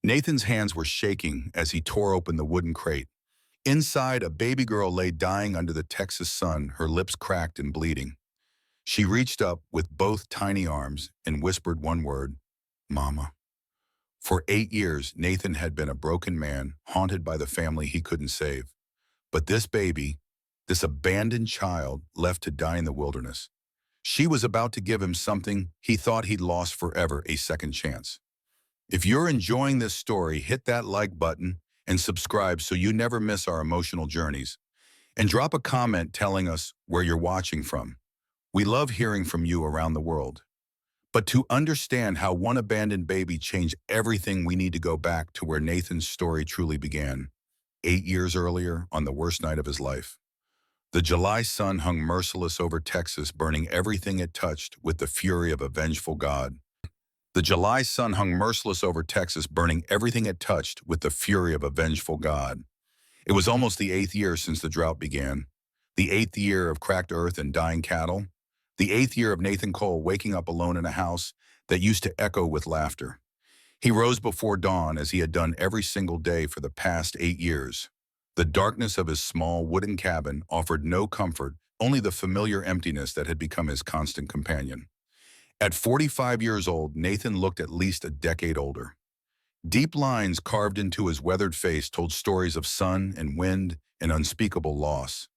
Nathan's hands were shaking as he tore open the wooden crate. Inside, a baby girl lay dying under the Texas sun, her lips cracked and bleeding. She reached up with both tiny arms and whispered one word, "Mama." For 8 years, Nathan had been a broken man, haunted by the family he couldn't save. But this baby, this abandoned child, left to die in the wilderness. She was about to give him something he thought he'd lost forever, a second chance. If you're enjoying this story, hit that like button and subscribe so you never miss our emotional journeys. And drop a comment telling us where you're watching from. We love hearing from you around the world. But to understand how one abandoned baby changed everything, we need to go back to where Nathan's story truly began, 8 years earlier, on the worst night of his life. The July sun hung merciless over Texas, burning everything it touched with the fury of a vengeful God. The July sun hung merciless over Texas, burning everything it touched with the fury of a vengeful God. It was almost the 8th year since the drought began, the 8th year of cracked earth and dying cattle, the 8th year of Nathan Cole waking up alone in a house that used to echo with laughter. He rose before dawn as he had done every single day for the past 8 years. The darkness of his small wooden cabin offered no comfort, only the familiar emptiness that had become his constant companion. At 45 years old, Nathan looked at least a decade older. Deep lines carved into his weathered face told stories of sun and wind and unspeakable loss.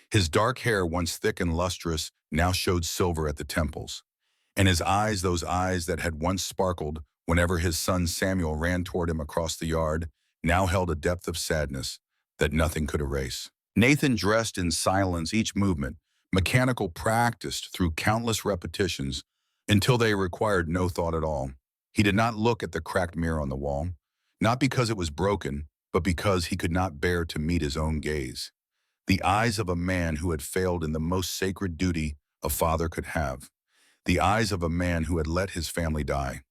His dark hair, once thick and lustrous, now showed silver at the temples. And his eyes, those eyes that had once sparkled whenever his son Samuel ran toward him across the yard, now held a depth of sadness that nothing could erase. Nathan dressed in silence, each movement, mechanical, practiced through countless repetitions until they required no thought at all. He did not look at the cracked mirror on the wall, not because it was broken, but because he could not bear to meet his own gaze. The eyes of a man who had failed in the most sacred duty a father could have. The eyes of a man who had let his family die.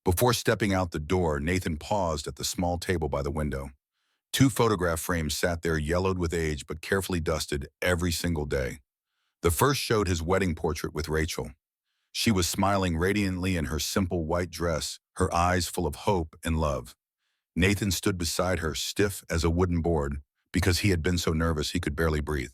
Before stepping out the door, Nathan paused at the small table by the window. 2 photograph frames sat there, yellowed with age but carefully dusted every single day. The first showed his wedding portrait with Rachel. She was smiling radiantly in her simple white dress, her eyes full of hope and love. Nathan stood beside her, stiff as a wooden board, because he had been so nervous he could barely breathe.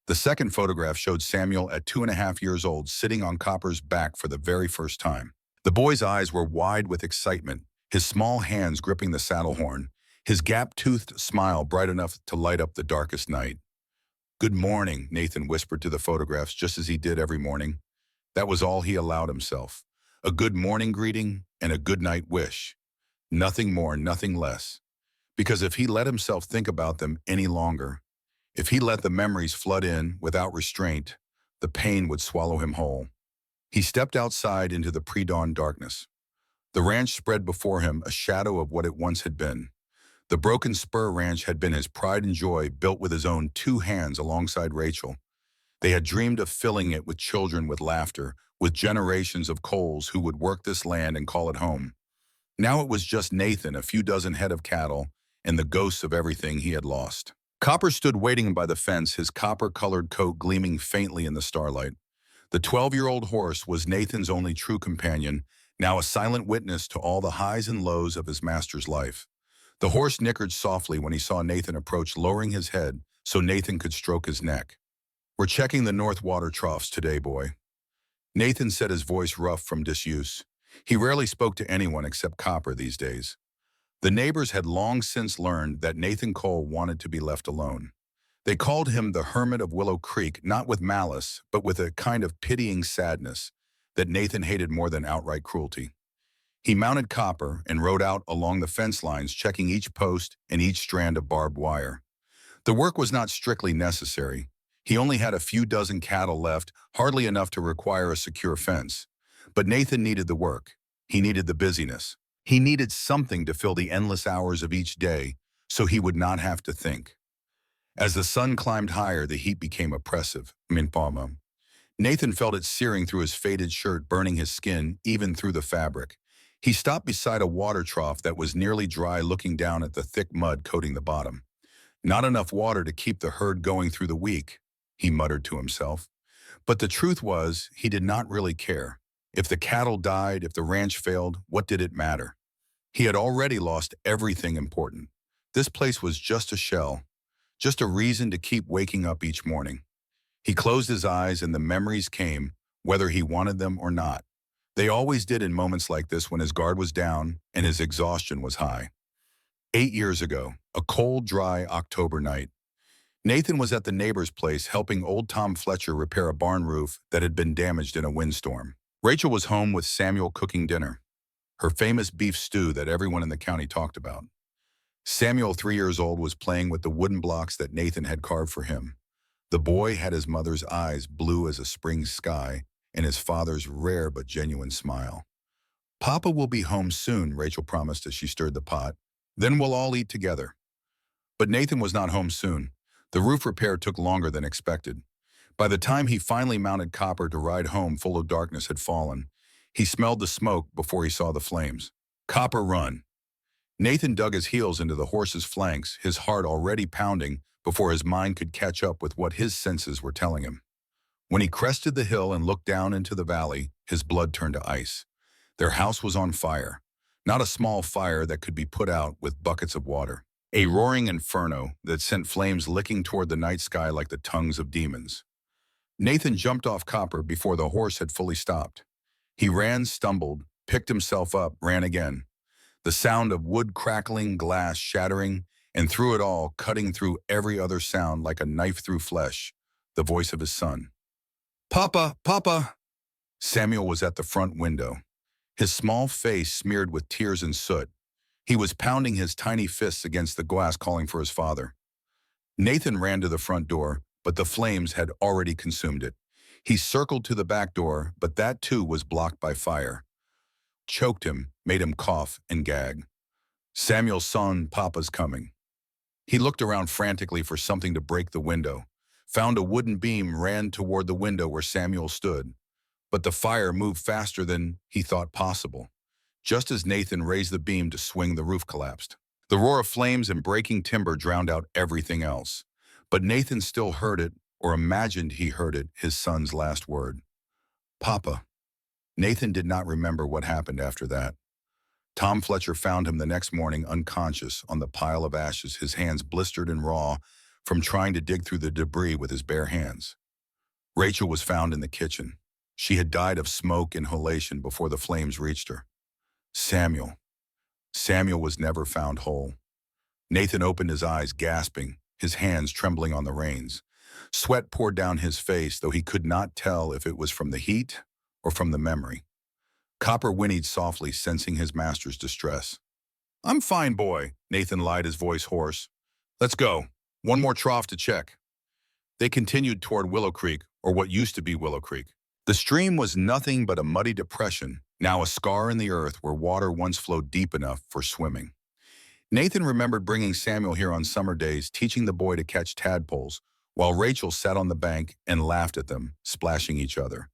The second photograph showed Samuel at 2.5 years old, sitting on Copper's back for the very first time. The boy's eyes were wide with excitement, his small hands gripping the saddle horn, his gap-toothed smile bright enough to light up the darkest night. "Good morning," Nathan whispered to the photographs, just as he did every morning. That was all he allowed himself. A good morning greeting and a good night wish. Nothing more, nothing less. Because if he let himself think about them any longer, if he let the memories flood in without restraint, the pain would swallow him whole. He stepped outside into the pre-dawn darkness. The ranch spread before him, a shadow of what it once had been. The Broken Spur Ranch had been his pride and joy, built with his own 2 hands alongside Rachel. They had dreamed of filling it with children, with laughter, with generations of Coles who would work this land and call it home. Now it was just Nathan, a few dozen head of cattle, and the ghosts of everything he had lost. Copper stood waiting by the fence, his copper-colored coat gleaming faintly in the starlight. The 12-year-old horse was Nathan's only true companion, now a silent witness to all the highs and lows of his master's life. The horse nickered softly when he saw Nathan approach, lowering his head so Nathan could stroke his neck. "We're checking the north water troughs today, boy." Nathan said, his voice rough from disuse. He rarely spoke to anyone except Copper these days. The neighbors had long since learned that Nathan Cole wanted to be left alone. They called him the Hermit of Willow Creek, not with malice, but with a kind of pitying sadness that Nathan hated more than outright cruelty. He mounted Copper and rode out along the fence lines, checking each post and each strand of barbed wire. The work was not strictly necessary. He only had a few dozen cattle left, hardly enough to require a secure fence. But Nathan needed the work. He needed the busyness. He needed something to fill the endless hours of each day so he would not have to think. As the sun climbed higher, the heat became oppressive. Nathan felt it searing through his faded shirt, burning his skin, even through the fabric. He stopped beside a water trough that was nearly dry, looking down at the thick mud coating the bottom. "Not enough water to keep the herd going through the week," he muttered to himself. But the truth was, he did not really care. If the cattle died, if the ranch failed, what did it matter? He had already lost everything important. This place was just a shell, just a reason to keep waking up each morning. He closed his eyes and the memories came, whether he wanted them or not. They always did in moments like this when his guard was down and his exhaustion was high. 8 years ago, a cold, dry October night, Nathan was at the neighbor's place helping old Tom Fletcher repair a barn roof that had been damaged in a windstorm. Rachel was home with Samuel cooking dinner, her famous beef stew that everyone in the county talked about. Samuel, 3 years old, was playing with the wooden blocks that Nathan had carved for him. The boy had his mother's eyes blue as a spring sky and his father's rare but genuine smile. "Papa will be home soon," Rachel promised as she stirred the pot. "Then we'll all eat together." But Nathan was not home soon. The roof repair took longer than expected. By the time he finally mounted Copper to ride home, full of darkness had fallen. He smelled the smoke before he saw the flames. "Copper, run." Nathan dug his heels into the horse's flanks, his heart already pounding before his mind could catch up with what his senses were telling him. When he crested the hill and looked down into the valley, his blood turned to ice. Their house was on fire, not a small fire that could be put out with buckets of water. A roaring inferno that sent flames licking toward the night sky like the tongues of demons. Nathan jumped off Copper before the horse had fully stopped. He ran, stumbled, picked himself up, ran again. The sound of wood crackling, glass shattering, and through it all, cutting through every other sound like a knife through flesh, the voice of his son. "Papa, Papa!" Samuel was at the front window, his small face smeared with tears and soot. He was pounding his tiny fists against the glass, calling for his father. Nathan ran to the front door, but the flames had already consumed it. He circled to the back door, but that too was blocked by fire. Choked him, made him cough and gag. "Samuel's son, Papa's coming." He looked around frantically for something to break the window, found a wooden beam, ran toward the window where Samuel stood. But the fire moved faster than he thought possible. Just as Nathan raised the beam to swing, the roof collapsed. The roar of flames and breaking timber drowned out everything else. But Nathan still heard it, or imagined he heard it, his son's last word. "Papa." Nathan did not remember what happened after that. Tom Fletcher found him the next morning unconscious on the pile of ashes, his hands blistered and raw from trying to dig through the debris with his bare hands. Rachel was found in the kitchen. She had died of smoke inhalation before the flames reached her. Samuel was never found whole. Nathan opened his eyes, gasping, his hands trembling on the reins. Sweat poured down his face, though he could not tell if it was from the heat or from the memory. Copper whinnied softly, sensing his master's distress. "I'm fine, boy," Nathan lied, his voice hoarse. "Let's go. One more trough to check." They continued toward Willow Creek, or what used to be Willow Creek. The stream was nothing but a muddy depression, now a scar in the earth where water once flowed deep enough for swimming. Nathan remembered bringing Samuel here on summer days, teaching the boy to catch tadpoles, while Rachel sat on the bank and laughed at them, splashing each other.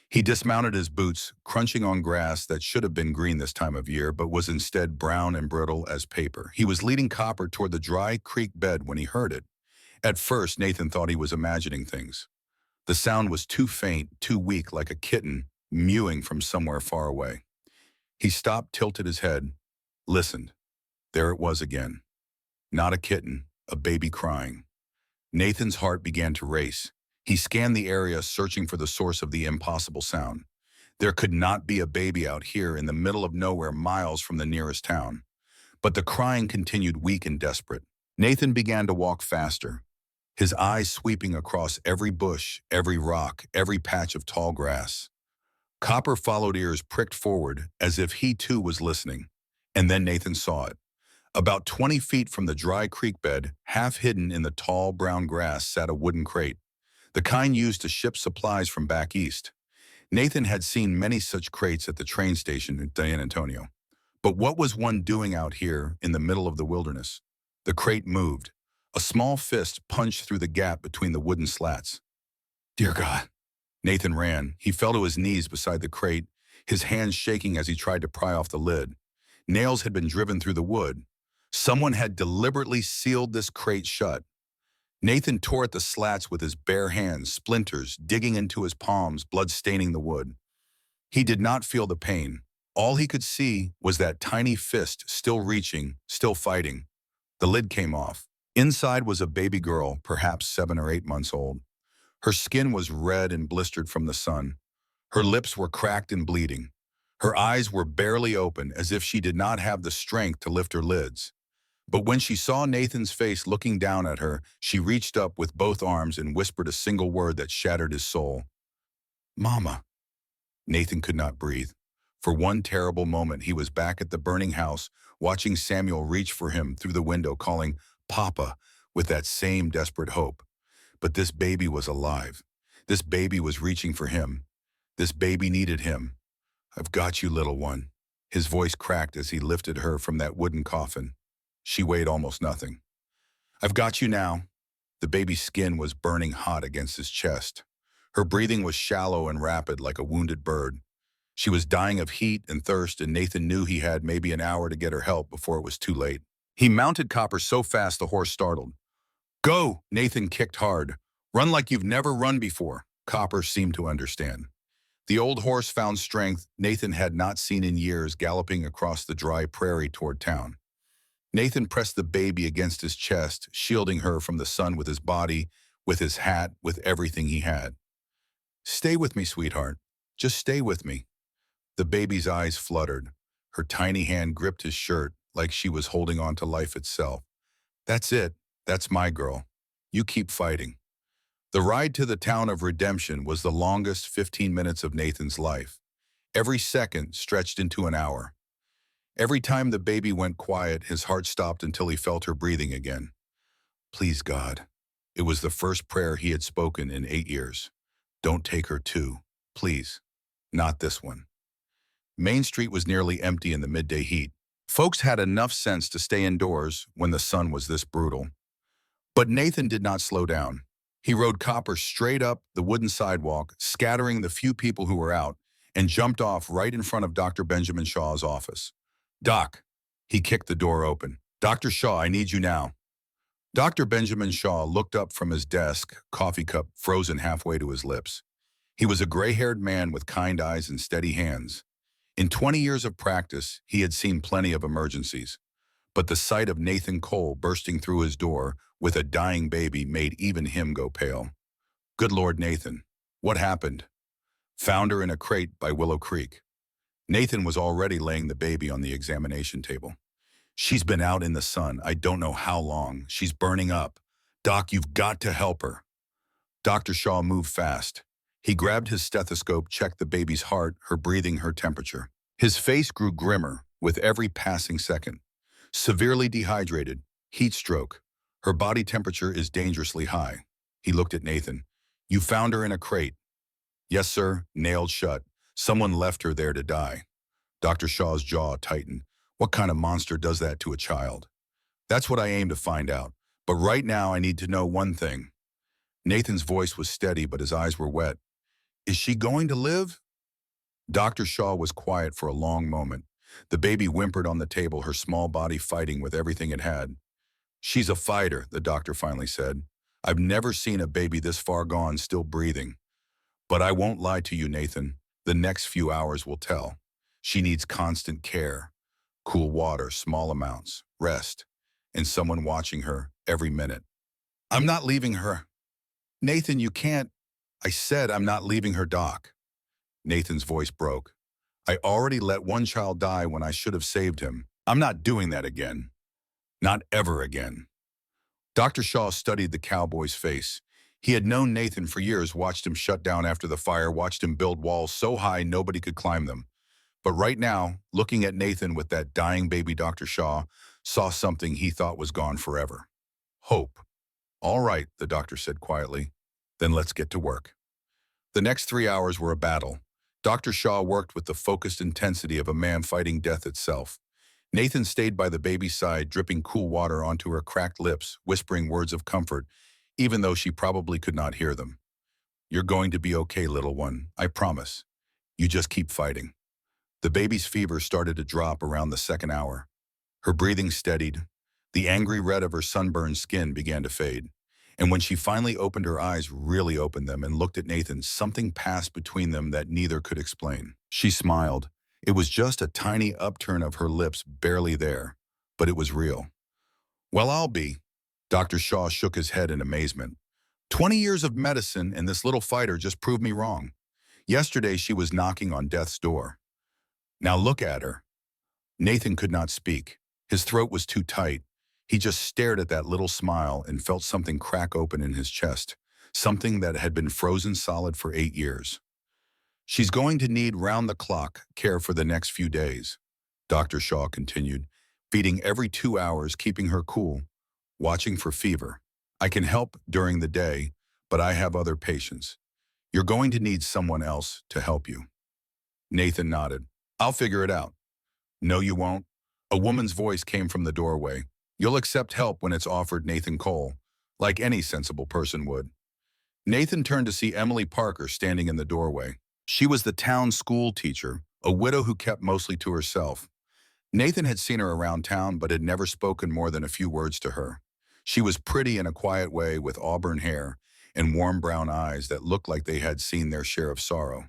He dismounted his boots, crunching on grass that should have been green this time of year, but was instead brown and brittle as paper. He was leading Copper toward the dry creek bed when he heard it. At first, Nathan thought he was imagining things. The sound was too faint, too weak, like a kitten mewing from somewhere far away. He stopped, tilted his head, listened. There it was again. Not a kitten, a baby crying. Nathan's heart began to race. He scanned the area, searching for the source of the impossible sound. There could not be a baby out here in the middle of nowhere, miles from the nearest town. But the crying continued, weak and desperate. Nathan began to walk faster, his eyes sweeping across every bush, every rock, every patch of tall grass. Copper followed, ears pricked forward, as if he too was listening. And then Nathan saw it. About 20 feet from the dry creek bed, half hidden in the tall brown grass, sat a wooden crate, the kind used to ship supplies from back east. Nathan had seen many such crates at the train station in San Antonio. But what was one doing out here in the middle of the wilderness? The crate moved. A small fist punched through the gap between the wooden slats. "Dear God." Nathan ran. He fell to his knees beside the crate, his hands shaking as he tried to pry off the lid. Nails had been driven through the wood. Someone had deliberately sealed this crate shut. Nathan tore at the slats with his bare hands, splinters digging into his palms, blood staining the wood. He did not feel the pain, All he could see was that tiny fist still reaching, still fighting. The lid came off. Inside was a baby girl, perhaps 7 or 8 months old. Her skin was red and blistered from the sun. Her lips were cracked and bleeding. Her eyes were barely open, as if she did not have the strength to lift her lids. But when she saw Nathan's face looking down at her, she reached up with both arms and whispered a single word that shattered his soul. "Mama." Nathan could not breathe. For one terrible moment, he was back at the burning house, watching Samuel reach for him through the window, calling "Papa" with that same desperate hope. But this baby was alive. This baby was reaching for him. This baby needed him. "I've got you, little one." His voice cracked as he lifted her from that wooden coffin. She weighed almost nothing. "I've got you now." The baby's skin was burning hot against his chest. Her breathing was shallow and rapid like a wounded bird. She was dying of heat and thirst, and Nathan knew he had maybe an hour to get her help before it was too late. He mounted Copper so fast the horse startled. "Go!" Nathan kicked hard. "Run like you've never run before." Copper seemed to understand. The old horse found strength Nathan had not seen in years, galloping across the dry prairie toward town. Nathan pressed the baby against his chest, shielding her from the sun with his body, with his hat, with everything he had. "Stay with me, sweetheart. Just stay with me." The baby's eyes fluttered. Her tiny hand gripped his shirt like she was holding on to life itself. "That's it. That's my girl. You keep fighting." The ride to the town of Redemption was the longest 15 minutes of Nathan's life. Every second stretched into an hour. Every time the baby went quiet, his heart stopped until he felt her breathing again. "Please, God." It was the first prayer he had spoken in 8 years. "Don't take her too. Please. Not this one." Main Street was nearly empty in the midday heat. Folks had enough sense to stay indoors when the sun was this brutal. But Nathan did not slow down. He rode Copper straight up the wooden sidewalk, scattering the few people who were out, and jumped off right in front of Dr. Benjamin Shaw's office. "Doc." He kicked the door open. "Dr. Shaw, I need you now." Dr. Benjamin Shaw looked up from his desk, coffee cup frozen halfway to his lips. He was a gray-haired man with kind eyes and steady hands. In 20 years of practice, he had seen plenty of emergencies. But the sight of Nathan Cole bursting through his door with a dying baby made even him go pale. "Good Lord, Nathan. What happened?" "Found her in a crate by Willow Creek." Nathan was already laying the baby on the examination table. "She's been out in the sun, I don't know how long. She's burning up. Doc, you've got to help her." Dr. Shaw moved fast. He grabbed his stethoscope, checked the baby's heart, her breathing, her temperature. His face grew grimmer with every passing second. "Severely dehydrated. Heat stroke. Her body temperature is dangerously high." He looked at Nathan. "You found her in a crate." "Yes, sir. Nailed shut. Someone left her there to die." Dr. Shaw's jaw tightened. "What kind of monster does that to a child?" "That's what I aim to find out. But right now I need to know one thing." Nathan's voice was steady, but his eyes were wet. "Is she going to live?" Dr. Shaw was quiet for a long moment. The baby whimpered on the table, her small body fighting with everything it had. "She's a fighter," the doctor finally said. "I've never seen a baby this far gone still breathing. But I won't lie to you, Nathan. The next few hours will tell. She needs constant care. Cool water, small amounts, rest, and someone watching her every minute." "I'm not leaving her." "Nathan, you can't." "I said I'm not leaving her, Doc." Nathan's voice broke. "I already let one child die when I should have saved him. I'm not doing that again. Not ever again." Dr. Shaw studied the cowboy's face. He had known Nathan for years, watched him shut down after the fire, watched him build walls so high nobody could climb them. But right now, looking at Nathan with that dying baby, Dr. Shaw saw something he thought was gone forever. Hope. "All right," the doctor said quietly. "Then let's get to work." The next 3 hours were a battle. Dr. Shaw worked with the focused intensity of a man fighting death itself. Nathan stayed by the baby's side, dripping cool water onto her cracked lips, whispering words of comfort, even though she probably could not hear them. "You're going to be okay, little one. I promise. You just keep fighting." The baby's fever started to drop around the second hour. Her breathing steadied. The angry red of her sunburned skin began to fade. And when she finally opened her eyes, really opened them, and looked at Nathan, something passed between them that neither could explain. She smiled. It was just a tiny upturn of her lips barely there, but it was real. Well, I'll be. Dr. Shaw shook his head in amazement. 20 years of medicine and this little fighter just proved me wrong. Yesterday she was knocking on death's door. Now look at her. Nathan could not speak. His throat was too tight. He just stared at that little smile and felt something crack open in his chest, something that had been frozen solid for 8 years. She's going to need round-the-clock care for the next few days, Dr. Shaw continued, feeding every 2 hours, keeping her cool, watching for fever. I can help during the day, but I have other patients. You're going to need someone else to help you. Nathan nodded. I'll figure it out. No, you won't. A woman's voice came from the doorway. You'll accept help when it's offered, Nathan Cole, like any sensible person would. Nathan turned to see Emily Parker standing in the doorway. She was the town school teacher, a widow who kept mostly to herself. Nathan had seen her around town but had never spoken more than a few words to her. She was pretty in a quiet way with auburn hair and warm brown eyes that looked like they had seen their share of sorrow.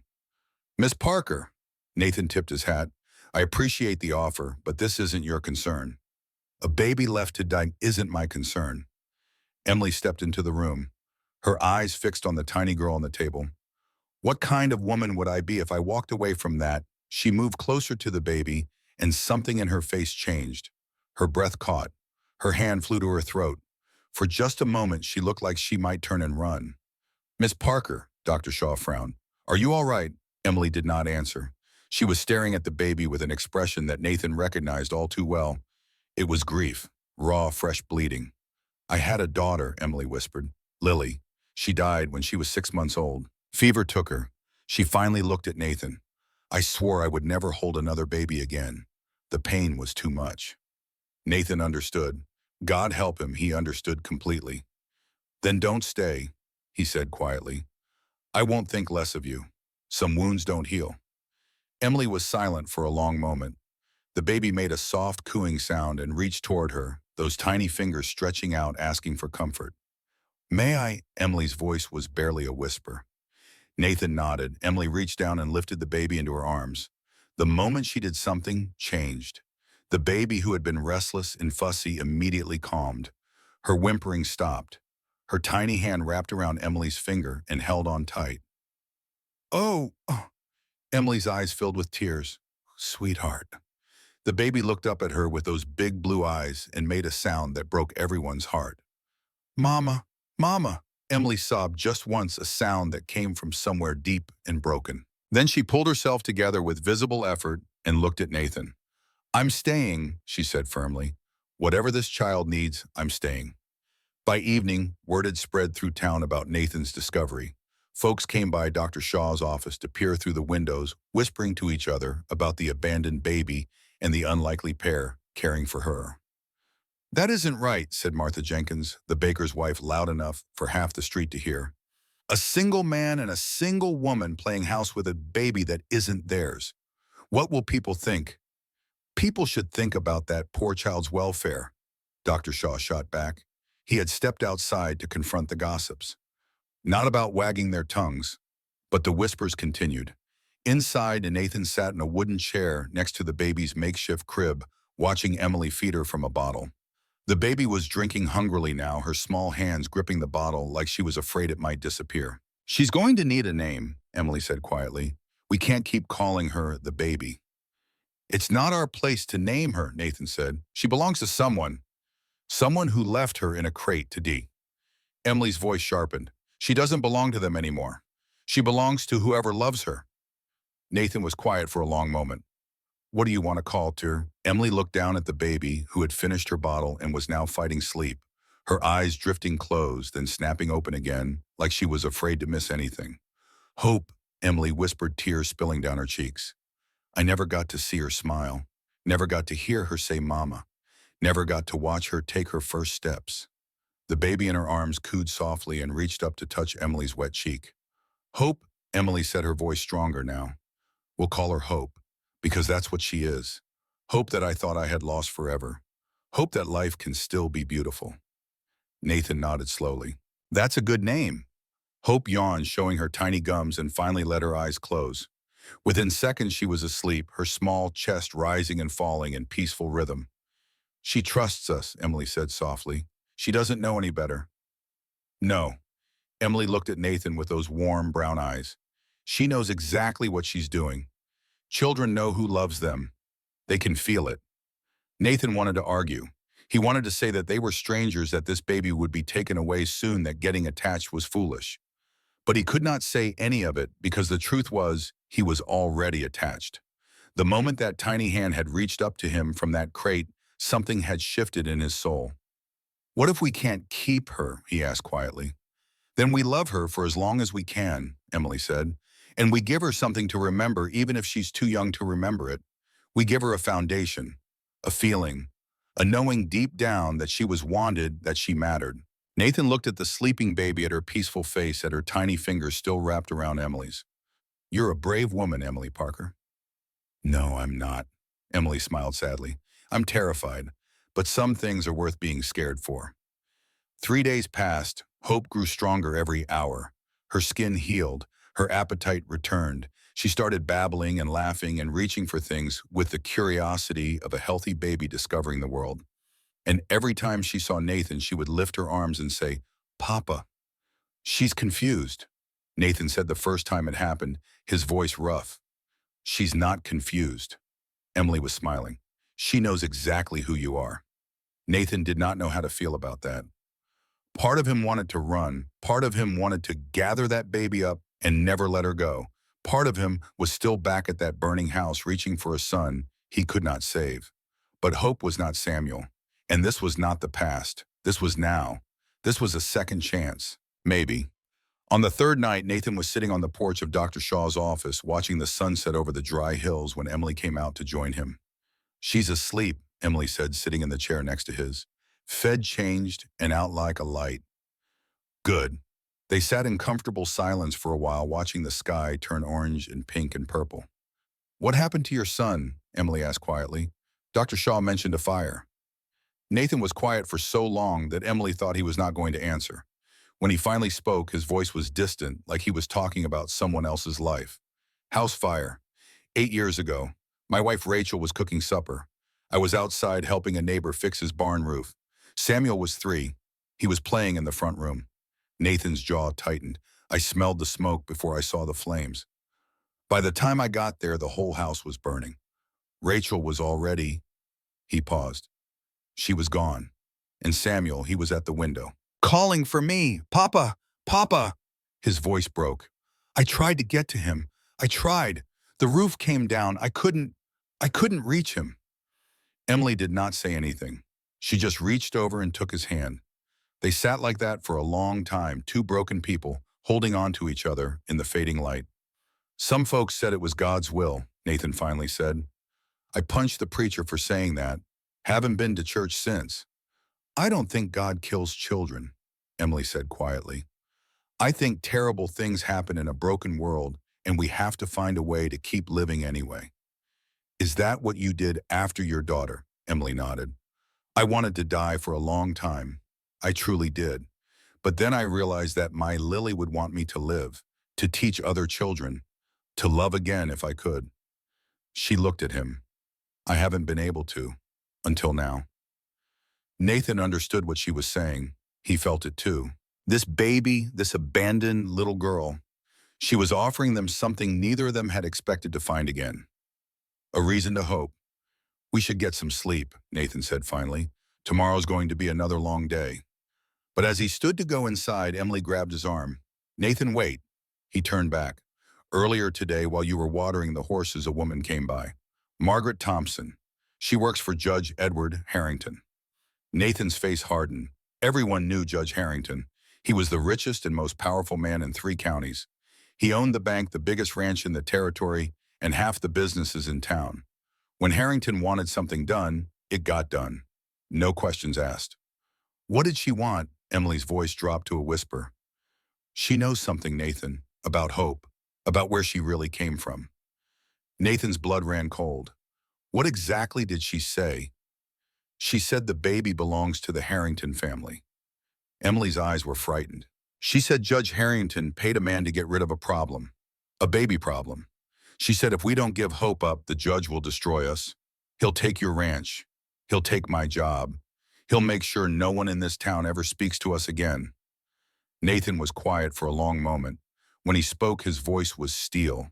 Miss Parker, Nathan tipped his hat, I appreciate the offer, but this isn't your concern. A baby left to die isn't my concern. Emily stepped into the room, her eyes fixed on the tiny girl on the table. What kind of woman would I be if I walked away from that? She moved closer to the baby, and something in her face changed. Her breath caught. Her hand flew to her throat. For just a moment, she looked like she might turn and run. Miss Parker, Dr. Shaw frowned. Are you all right? Emily did not answer. She was staring at the baby with an expression that Nathan recognized all too well. It was grief, raw, fresh bleeding. I had a daughter, Emily whispered. Lily. She died when she was 6 months old. Fever took her. She finally looked at Nathan. I swore I would never hold another baby again. The pain was too much. Nathan understood. God help him, he understood completely. Then don't stay, he said quietly. I won't think less of you. Some wounds don't heal. Emily was silent for a long moment. The baby made a soft cooing sound and reached toward her, those tiny fingers stretching out, asking for comfort. May I? Emily's voice was barely a whisper. Nathan nodded. Emily reached down and lifted the baby into her arms. The moment she did, something changed. The baby, who had been restless and fussy, immediately calmed. Her whimpering stopped. Her tiny hand wrapped around Emily's finger and held on tight. Oh! Emily's eyes filled with tears. Sweetheart. The baby looked up at her with those big blue eyes and made a sound that broke everyone's heart. Mama, Mama, Emily sobbed just once, a sound that came from somewhere deep and broken. Then she pulled herself together with visible effort and looked at Nathan. I'm staying, she said firmly. Whatever this child needs, I'm staying. By evening, word had spread through town about Nathan's discovery. Folks came by Dr. Shaw's office to peer through the windows, whispering to each other about the abandoned baby and the unlikely pair caring for her. That isn't right, said Martha Jenkins, the baker's wife, loud enough for half the street to hear. A single man and a single woman playing house with a baby that isn't theirs. What will people think? People should think about that poor child's welfare, Dr. Shaw shot back. He had stepped outside to confront the gossips. Not about wagging their tongues, but the whispers continued. Inside, Nathan sat in a wooden chair next to the baby's makeshift crib, watching Emily feed her from a bottle. The baby was drinking hungrily now, her small hands gripping the bottle like she was afraid it might disappear. She's going to need a name, Emily said quietly. We can't keep calling her the baby. It's not our place to name her, Nathan said. She belongs to someone. Someone who left her in a crate to die. Emily's voice sharpened. She doesn't belong to them anymore. She belongs to whoever loves her. Nathan was quiet for a long moment. What do you want to call it her? Emily looked down at the baby, who had finished her bottle and was now fighting sleep, her eyes drifting closed, then snapping open again, like she was afraid to miss anything. Hope, Emily whispered, tears spilling down her cheeks. I never got to see her smile, never got to hear her say mama, never got to watch her take her first steps. The baby in her arms cooed softly and reached up to touch Emily's wet cheek. Hope, Emily said, her voice stronger now. We'll call her Hope, because that's what she is. Hope that I thought I had lost forever. Hope that life can still be beautiful. Nathan nodded slowly. That's a good name. Hope yawned, showing her tiny gums, and finally let her eyes close. Within seconds, she was asleep, her small chest rising and falling in peaceful rhythm. She trusts us, Emily said softly. She doesn't know any better. No. Emily looked at Nathan with those warm brown eyes. She knows exactly what she's doing. Children know who loves them. They can feel it. Nathan wanted to argue. He wanted to say that they were strangers, that this baby would be taken away soon, that getting attached was foolish. But he could not say any of it because the truth was he was already attached. The moment that tiny hand had reached up to him from that crate, something had shifted in his soul. What if we can't keep her? He asked quietly. Then we love her for as long as we can, Emily said, and we give her something to remember even if she's too young to remember it. We give her a foundation, a feeling, a knowing deep down that she was wanted, that she mattered. Nathan looked at the sleeping baby, at her peaceful face, at her tiny fingers still wrapped around Emily's. You're a brave woman, Emily Parker. No, I'm not. Emily smiled sadly. I'm terrified, but some things are worth being scared for. 3 days passed. Hope grew stronger every hour. Her skin healed. Her appetite returned. She started babbling and laughing and reaching for things with the curiosity of a healthy baby discovering the world. And every time she saw Nathan, she would lift her arms and say, Papa. She's confused, Nathan said the first time it happened, his voice rough. She's not confused. Emily was smiling. She knows exactly who you are. Nathan did not know how to feel about that. Part of him wanted to run. Part of him wanted to gather that baby up and never let her go. Part of him was still back at that burning house reaching for a son he could not save. But hope was not Samuel. And this was not the past. This was now. This was a second chance. Maybe. On the third night, Nathan was sitting on the porch of Dr. Shaw's office, watching the sunset over the dry hills when Emily came out to join him. She's asleep, Emily said, sitting in the chair next to his. Fed, changed, and out like a light. Good. They sat in comfortable silence for a while, watching the sky turn orange and pink and purple. What happened to your son? Emily asked quietly. Dr. Shaw mentioned a fire. Nathan was quiet for so long that Emily thought he was not going to answer. When he finally spoke, his voice was distant, like he was talking about someone else's life. House fire. 8 years ago, my wife Rachel was cooking supper. I was outside helping a neighbor fix his barn roof. Samuel was 3. He was playing in the front room. Nathan's jaw tightened. I smelled the smoke before I saw the flames. By the time I got there, the whole house was burning. Rachel was already... He paused. She was gone. And Samuel, he was at the window. Calling for me. Papa! Papa! His voice broke. I tried to get to him. I tried. The roof came down. I couldn't reach him. Emily did not say anything. She just reached over and took his hand. They sat like that for a long time, 2 broken people, holding on to each other in the fading light. Some folks said it was God's will, Nathan finally said. I punched the preacher for saying that. Haven't been to church since. I don't think God kills children, Emily said quietly. I think terrible things happen in a broken world, and we have to find a way to keep living anyway. Is that what you did after your daughter? Emily nodded. I wanted to die for a long time. I truly did. But then I realized that my Lily would want me to live, to teach other children, to love again if I could. She looked at him. I haven't been able to, until now. Nathan understood what she was saying. He felt it too. This baby, this abandoned little girl, she was offering them something neither of them had expected to find again. A reason to hope. We should get some sleep, Nathan said finally. Tomorrow's going to be another long day. But as he stood to go inside, Emily grabbed his arm. Nathan, wait. He turned back. Earlier today, while you were watering the horses, a woman came by. Margaret Thompson. She works for Judge Edward Harrington. Nathan's face hardened. Everyone knew Judge Harrington. He was the richest and most powerful man in 3 counties. He owned the bank, the biggest ranch in the territory, and half the businesses in town. When Harrington wanted something done, it got done. No questions asked. What did she want? Emily's voice dropped to a whisper. She knows something, Nathan, about hope, about where she really came from. Nathan's blood ran cold. What exactly did she say? She said the baby belongs to the Harrington family. Emily's eyes were frightened. She said Judge Harrington paid a man to get rid of a problem, a baby problem. She said, if we don't give Hope up, the judge will destroy us. He'll take your ranch. He'll take my job. He'll make sure no one in this town ever speaks to us again. Nathan was quiet for a long moment. When he spoke, his voice was steel.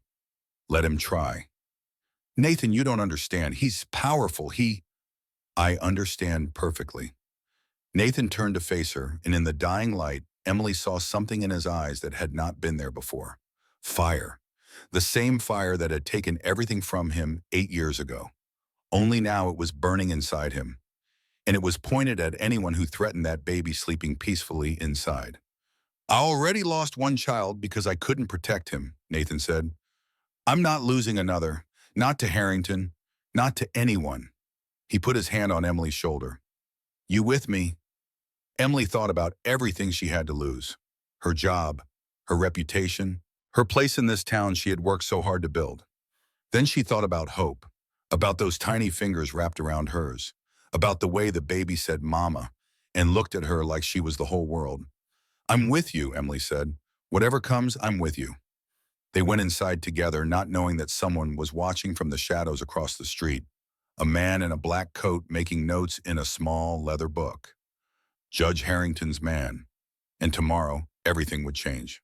Let him try. Nathan, you don't understand. He's powerful. I understand perfectly. Nathan turned to face her, and in the dying light, Emily saw something in his eyes that had not been there before. Fire. The same fire that had taken everything from him 8 years ago. Only now it was burning inside him, and it was pointed at anyone who threatened that baby sleeping peacefully inside. I already lost one child because I couldn't protect him, Nathan said. I'm not losing another, not to Harrington, not to anyone. He put his hand on Emily's shoulder. You with me? Emily thought about everything she had to lose. Her job, her reputation, her place in this town she had worked so hard to build. Then she thought about Hope, about those tiny fingers wrapped around hers, about the way the baby said mama and looked at her like she was the whole world. I'm with you, Emily said. Whatever comes, I'm with you. They went inside together, not knowing that someone was watching from the shadows across the street. A man in a black coat making notes in a small leather book. Judge Harrington's man. And tomorrow, everything would change.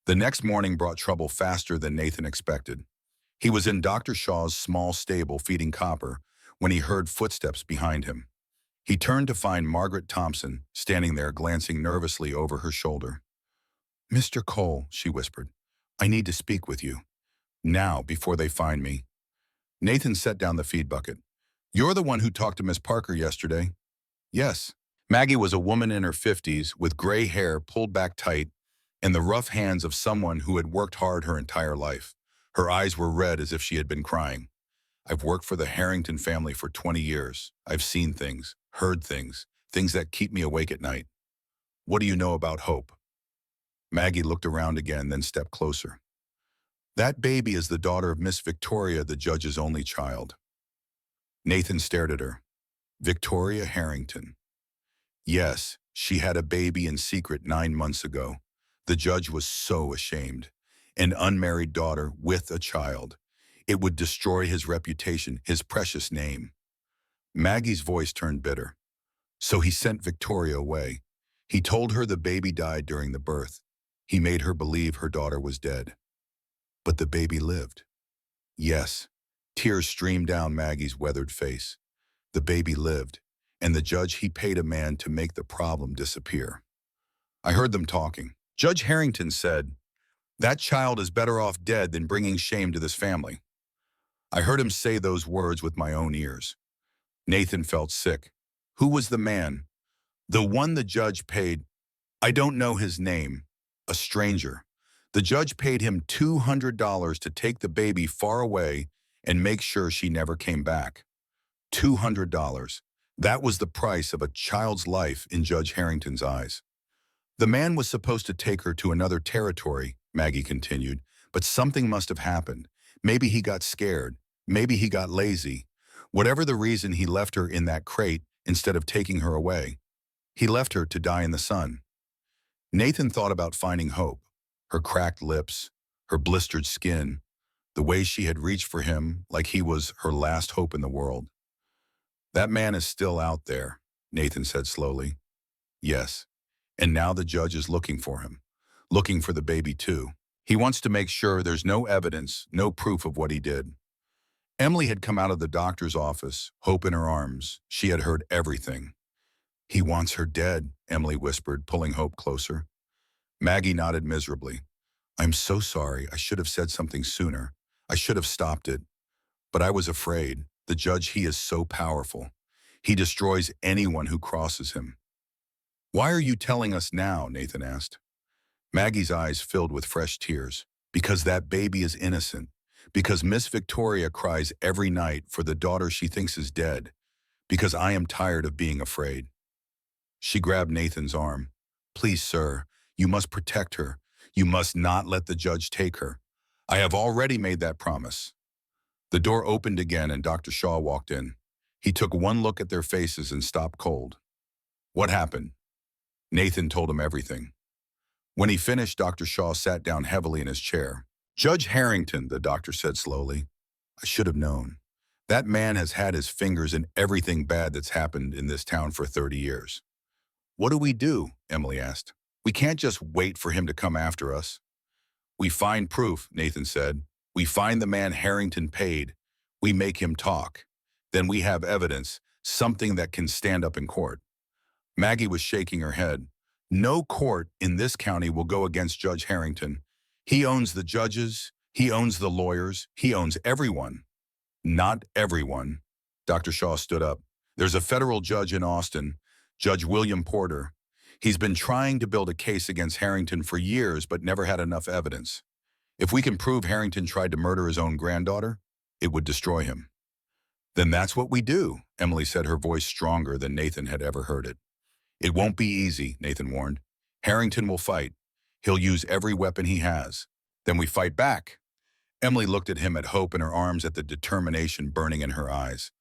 The next morning brought trouble faster than Nathan expected. He was in Dr. Shaw's small stable feeding copper when he heard footsteps behind him. He turned to find Margaret Thompson standing there glancing nervously over her shoulder. Mr. Cole, she whispered, I need to speak with you. Now, before they find me. Nathan set down the feed bucket. You're the one who talked to Miss Parker yesterday. Yes. Maggie was a woman in her 50s with gray hair pulled back tight and the rough hands of someone who had worked hard her entire life. Her eyes were red as if she had been crying. I've worked for the Harrington family for 20 years. I've seen things, heard things, things that keep me awake at night. What do you know about Hope? Maggie looked around again, then stepped closer. That baby is the daughter of Miss Victoria, the judge's only child. Nathan stared at her. Victoria Harrington. Yes, she had a baby in secret 9 months ago. The judge was so ashamed. An unmarried daughter with a child. It would destroy his reputation, his precious name. Maggie's voice turned bitter. So he sent Victoria away. He told her the baby died during the birth. He made her believe her daughter was dead. But the baby lived. Yes. Tears streamed down Maggie's weathered face. The baby lived, and the judge, he paid a man to make the problem disappear. I heard them talking. Judge Harrington said, that child is better off dead than bringing shame to this family. I heard him say those words with my own ears. Nathan felt sick. Who was the man? The one the judge paid. I don't know his name. A stranger. The judge paid him $200 to take the baby far away and make sure she never came back. $200. That was the price of a child's life in Judge Harrington's eyes. The man was supposed to take her to another territory, Maggie continued, but something must have happened. Maybe he got scared. Maybe he got lazy. Whatever the reason, he left her in that crate instead of taking her away. He left her to die in the sun. Nathan thought about finding Hope, her cracked lips, her blistered skin, the way she had reached for him like he was her last hope in the world. That man is still out there, Nathan said slowly. Yes, and now the judge is looking for him, looking for the baby too. He wants to make sure there's no evidence, no proof of what he did. Emily had come out of the doctor's office, Hope in her arms. She had heard everything. He wants her dead, Emily whispered, pulling Hope closer. Maggie nodded miserably. I'm so sorry. I should have said something sooner. I should have stopped it. But I was afraid. The judge, he is so powerful. He destroys anyone who crosses him. Why are you telling us now? Nathan asked. Maggie's eyes filled with fresh tears. Because that baby is innocent. Because Miss Victoria cries every night for the daughter she thinks is dead. Because I am tired of being afraid. She grabbed Nathan's arm. Please, sir, you must protect her. You must not let the judge take her. I have already made that promise. The door opened again and Dr. Shaw walked in. He took one look at their faces and stopped cold. What happened? Nathan told him everything. When he finished, Dr. Shaw sat down heavily in his chair. Judge Harrington, the doctor said slowly. I should have known. That man has had his fingers in everything bad that's happened in this town for 30 years. What do we do? Emily asked. We can't just wait for him to come after us. We find proof, Nathan said. We find the man Harrington paid. We make him talk. Then we have evidence, something that can stand up in court. Maggie was shaking her head. No court in this county will go against Judge Harrington. He owns the judges, he owns the lawyers, he owns everyone. Not everyone. Dr. Shaw stood up. There's a federal judge in Austin, Judge William Porter. He's been trying to build a case against Harrington for years but never had enough evidence. If we can prove Harrington tried to murder his own granddaughter, it would destroy him. Then that's what we do, Emily said, her voice stronger than Nathan had ever heard it. It won't be easy, Nathan warned. Harrington will fight. He'll use every weapon he has. Then we fight back. Emily looked at him at hope in her arms, at the determination burning in her eyes.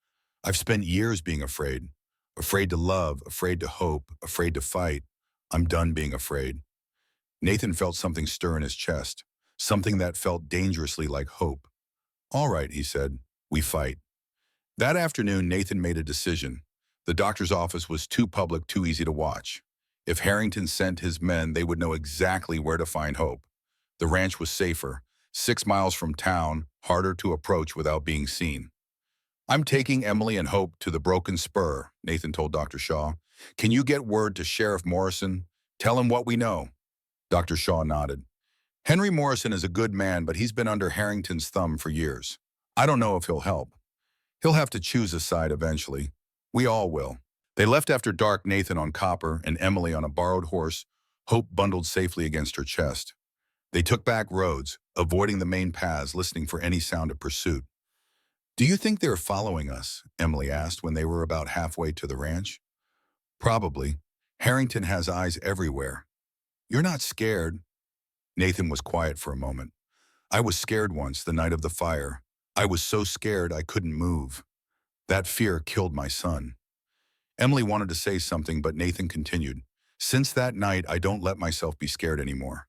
I've spent years being afraid. Afraid to love, afraid to hope, afraid to fight. I'm done being afraid. Nathan felt something stir in his chest, something that felt dangerously like hope. All right, he said, we fight. That afternoon, Nathan made a decision. The doctor's office was too public, too easy to watch. If Harrington sent his men, they would know exactly where to find Hope. The ranch was safer, 6 miles from town, harder to approach without being seen. I'm taking Emily and Hope to the Broken Spur, Nathan told Dr. Shaw. Can you get word to Sheriff Morrison? Tell him what we know. Dr. Shaw nodded. Henry Morrison is a good man, but he's been under Harrington's thumb for years. I don't know if he'll help. He'll have to choose a side eventually. We all will. They left after dark, Nathan on Copper and Emily on a borrowed horse, Hope bundled safely against her chest. They took back roads, avoiding the main paths, listening for any sound of pursuit. Do you think they're following us? Emily asked when they were about halfway to the ranch. Probably. Harrington has eyes everywhere. You're not scared? Nathan was quiet for a moment. I was scared once, the night of the fire. I was so scared I couldn't move. That fear killed my son. Emily wanted to say something, but Nathan continued. Since that night, I don't let myself be scared anymore.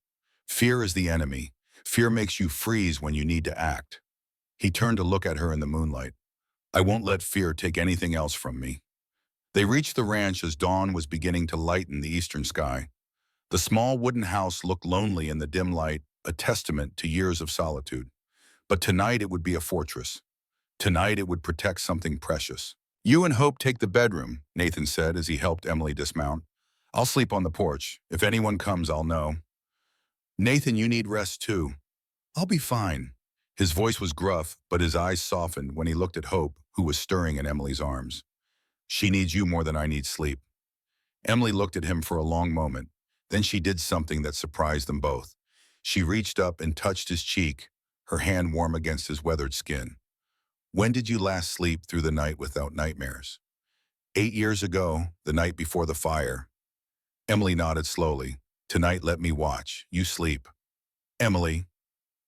Fear is the enemy. Fear makes you freeze when you need to act. He turned to look at her in the moonlight. I won't let fear take anything else from me. They reached the ranch as dawn was beginning to lighten the eastern sky. The small wooden house looked lonely in the dim light, a testament to years of solitude. But tonight it would be a fortress. Tonight it would protect something precious. You and Hope take the bedroom, Nathan said as he helped Emily dismount. I'll sleep on the porch. If anyone comes, I'll know. Nathan, you need rest too. I'll be fine. His voice was gruff, but his eyes softened when he looked at Hope, who was stirring in Emily's arms. She needs you more than I need sleep. Emily looked at him for a long moment. Then she did something that surprised them both. She reached up and touched his cheek, her hand warm against his weathered skin. When did you last sleep through the night without nightmares? 8 years ago, the night before the fire. Emily nodded slowly. Tonight, let me watch. You sleep. Emily.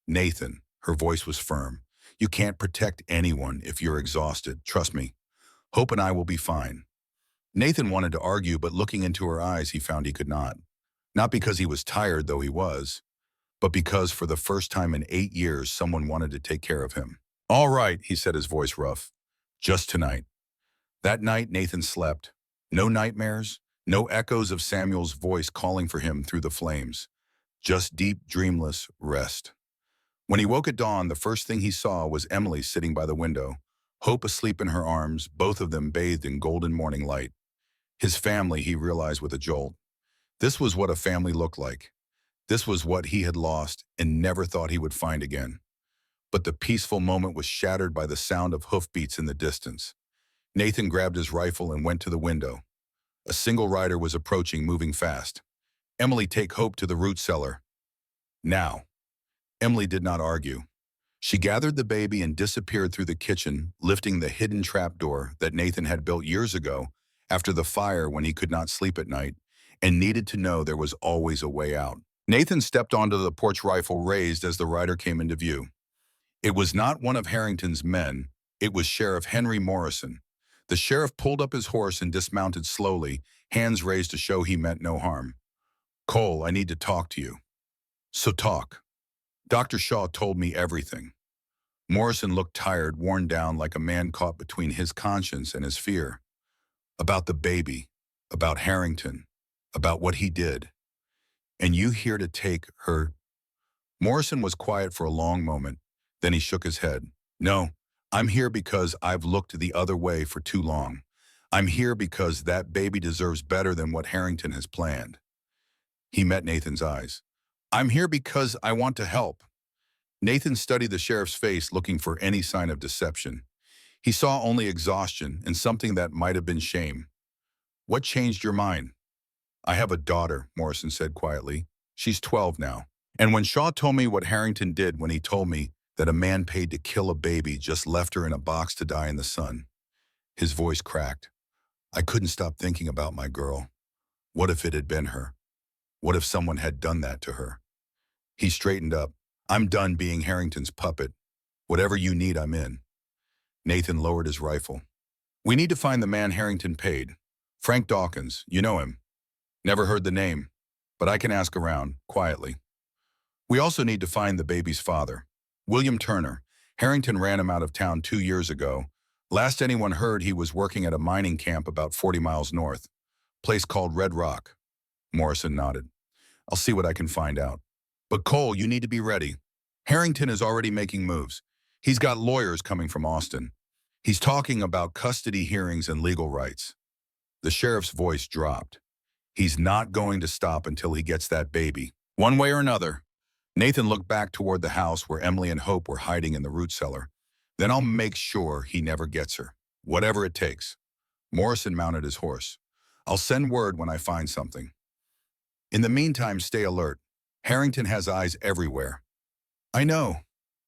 Nathan. Her voice was firm. You can't protect anyone if you're exhausted. Trust me. Hope and I will be fine. Nathan wanted to argue, but looking into her eyes, he found he could not. Not because he was tired, though he was, but because for the first time in 8 years, someone wanted to take care of him. All right, he said, his voice rough. Just tonight. That night, Nathan slept. No nightmares, no echoes of Samuel's voice calling for him through the flames. Just deep, dreamless rest. When he woke at dawn, the first thing he saw was Emily sitting by the window, Hope asleep in her arms, both of them bathed in golden morning light. His family, he realized with a jolt. This was what a family looked like. This was what he had lost and never thought he would find again. But the peaceful moment was shattered by the sound of hoofbeats in the distance. Nathan grabbed his rifle and went to the window. A single rider was approaching, moving fast. Emily, take Hope to the root cellar. Now. Emily did not argue. She gathered the baby and disappeared through the kitchen, lifting the hidden trapdoor that Nathan had built years ago after the fire when he could not sleep at night and needed to know there was always a way out. Nathan stepped onto the porch, rifle raised as the rider came into view. It was not one of Harrington's men. It was Sheriff Henry Morrison. The sheriff pulled up his horse and dismounted slowly, hands raised to show he meant no harm. Cole, I need to talk to you. So talk. Dr. Shaw told me everything. Morrison looked tired, worn down like a man caught between his conscience and his fear. About the baby, about Harrington, about what he did. And you here to take her? Morrison was quiet for a long moment. Then he shook his head. No, I'm here because I've looked the other way for too long. I'm here because that baby deserves better than what Harrington has planned. He met Nathan's eyes. I'm here because I want to help. Nathan studied the sheriff's face, looking for any sign of deception. He saw only exhaustion and something that might have been shame. What changed your mind? I have a daughter, Morrison said quietly. She's 12 now. And when Shaw told me what Harrington did when he told me that a man paid to kill a baby just left her in a box to die in the sun, his voice cracked. I couldn't stop thinking about my girl. What if it had been her? What if someone had done that to her? He straightened up. I'm done being Harrington's puppet. Whatever you need, I'm in. Nathan lowered his rifle. We need to find the man Harrington paid. Frank Dawkins, you know him. Never heard the name, but I can ask around, quietly. We also need to find the baby's father. William Turner. Harrington ran him out of town 2 years ago. Last anyone heard, he was working at a mining camp about 40 miles north. Place called Red Rock. Morrison nodded. I'll see what I can find out. But Cole, you need to be ready. Harrington is already making moves. He's got lawyers coming from Austin. He's talking about custody hearings and legal rights. The sheriff's voice dropped. He's not going to stop until he gets that baby, one way or another. Nathan looked back toward the house where Emily and Hope were hiding in the root cellar. Then I'll make sure he never gets her, whatever it takes. Morrison mounted his horse. I'll send word when I find something. In the meantime, stay alert. Harrington has eyes everywhere. I know.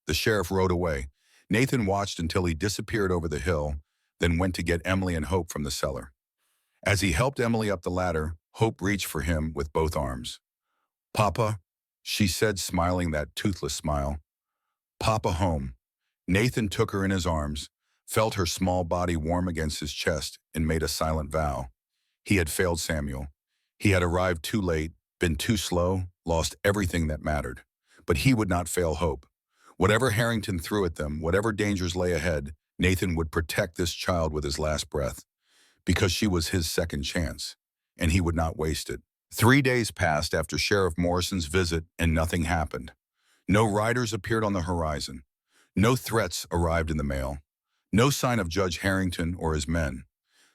The sheriff rode away. Nathan watched until he disappeared over the hill, then went to get Emily and Hope from the cellar. As he helped Emily up the ladder, Hope reached for him with both arms. Papa, she said, smiling that toothless smile. Papa home. Nathan took her in his arms, felt her small body warm against his chest, and made a silent vow. He had failed Samuel. He had arrived too late, been too slow, lost everything that mattered. But he would not fail Hope. Whatever Harrington threw at them, whatever dangers lay ahead, Nathan would protect this child with his last breath, because she was his second chance, and he would not waste it. 3 days passed after Sheriff Morrison's visit, and nothing happened. No riders appeared on the horizon. No threats arrived in the mail. No sign of Judge Harrington or his men.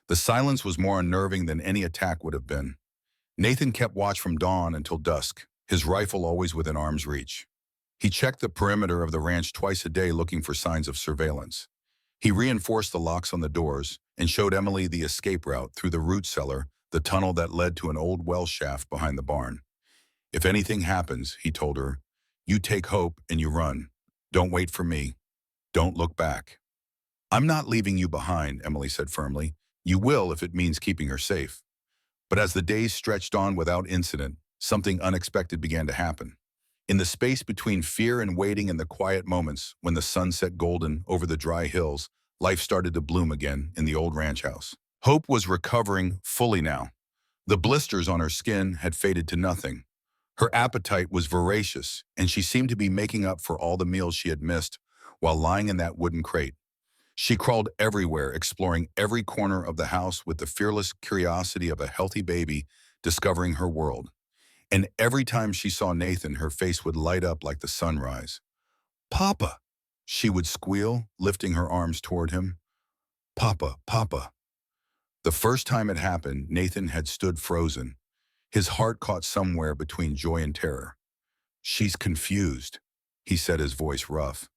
The silence was more unnerving than any attack would have been. Nathan kept watch from dawn until dusk, his rifle always within arm's reach. He checked the perimeter of the ranch twice a day looking for signs of surveillance. He reinforced the locks on the doors and showed Emily the escape route through the root cellar, the tunnel that led to an old well shaft behind the barn. If anything happens, he told her, you take Hope and you run. Don't wait for me. Don't look back. I'm not leaving you behind, Emily said firmly. You will if it means keeping her safe. But as the days stretched on without incident, something unexpected began to happen. In the space between fear and waiting and the quiet moments when the sun set golden over the dry hills, life started to bloom again in the old ranch house. Hope was recovering fully now. The blisters on her skin had faded to nothing. Her appetite was voracious, and she seemed to be making up for all the meals she had missed while lying in that wooden crate. She crawled everywhere, exploring every corner of the house with the fearless curiosity of a healthy baby discovering her world. And every time she saw Nathan, her face would light up like the sunrise. Papa, she would squeal, lifting her arms toward him. Papa, Papa. The first time it happened, Nathan had stood frozen, his heart caught somewhere between joy and terror. She's confused, he said, his voice rough.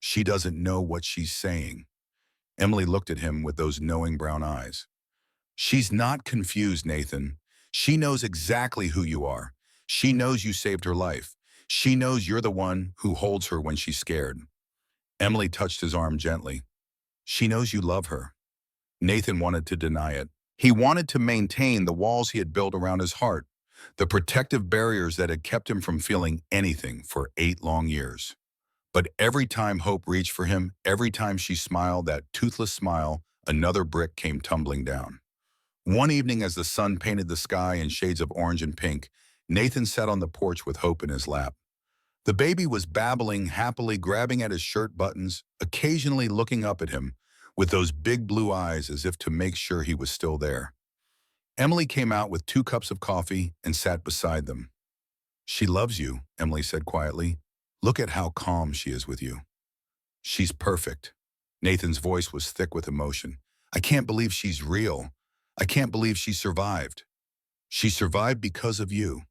She doesn't know what she's saying. Emily looked at him with those knowing brown eyes. She's not confused, Nathan. She knows exactly who you are. She knows you saved her life. She knows you're the one who holds her when she's scared. Emily touched his arm gently. She knows you love her. Nathan wanted to deny it. He wanted to maintain the walls he had built around his heart, the protective barriers that had kept him from feeling anything for 8 long years. But every time Hope reached for him, every time she smiled that toothless smile, another brick came tumbling down. One evening, as the sun painted the sky in shades of orange and pink, Nathan sat on the porch with Hope in his lap. The baby was babbling happily, grabbing at his shirt buttons, occasionally looking up at him with those big blue eyes as if to make sure he was still there. Emily came out with 2 cups of coffee and sat beside them. "She loves you," Emily said quietly. "Look at how calm she is with you." "She's perfect." Nathan's voice was thick with emotion. "I can't believe she's real. I can't believe she survived." "She survived because of you."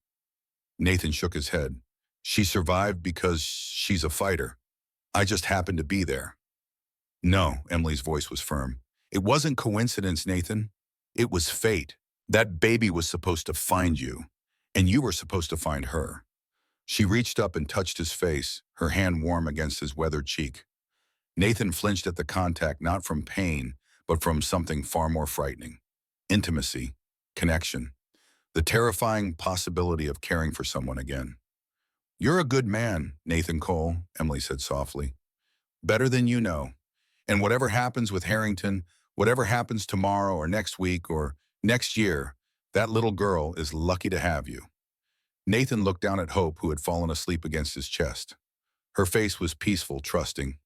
Nathan shook his head. "She survived because she's a fighter. I just happened to be there." "No," Emily's voice was firm. "It wasn't coincidence, Nathan. It was fate. That baby was supposed to find you, and you were supposed to find her." She reached up and touched his face, her hand warm against his weathered cheek. Nathan flinched at the contact, not from pain, but from something far more frightening. Intimacy, connection, the terrifying possibility of caring for someone again. "You're a good man, Nathan Cole," Emily said softly. "Better than you know. And whatever happens with Harrington, whatever happens tomorrow or next week or next year, that little girl is lucky to have you." Nathan looked down at Hope, who had fallen asleep against his chest. Her face was peaceful, trusting.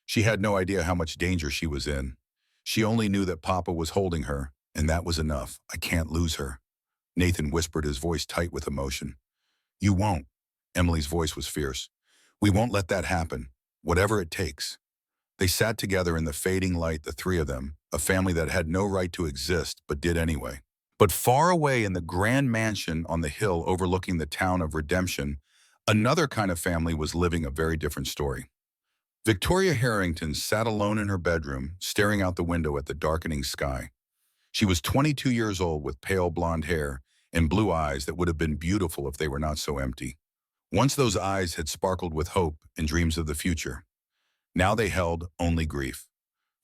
She had no idea how much danger she was in. She only knew that Papa was holding her, and that was enough. "I can't lose her." Nathan whispered, his voice tight with emotion. "You won't." Emily's voice was fierce. "We won't let that happen, whatever it takes." They sat together in the fading light, the three of them, a family that had no right to exist, but did anyway. But far away in the grand mansion on the hill overlooking the town of Redemption, another kind of family was living a very different story. Victoria Harrington sat alone in her bedroom, staring out the window at the darkening sky. She was 22 years old with pale blonde hair and blue eyes that would have been beautiful if they were not so empty. Once those eyes had sparkled with hope and dreams of the future. Now they held only grief.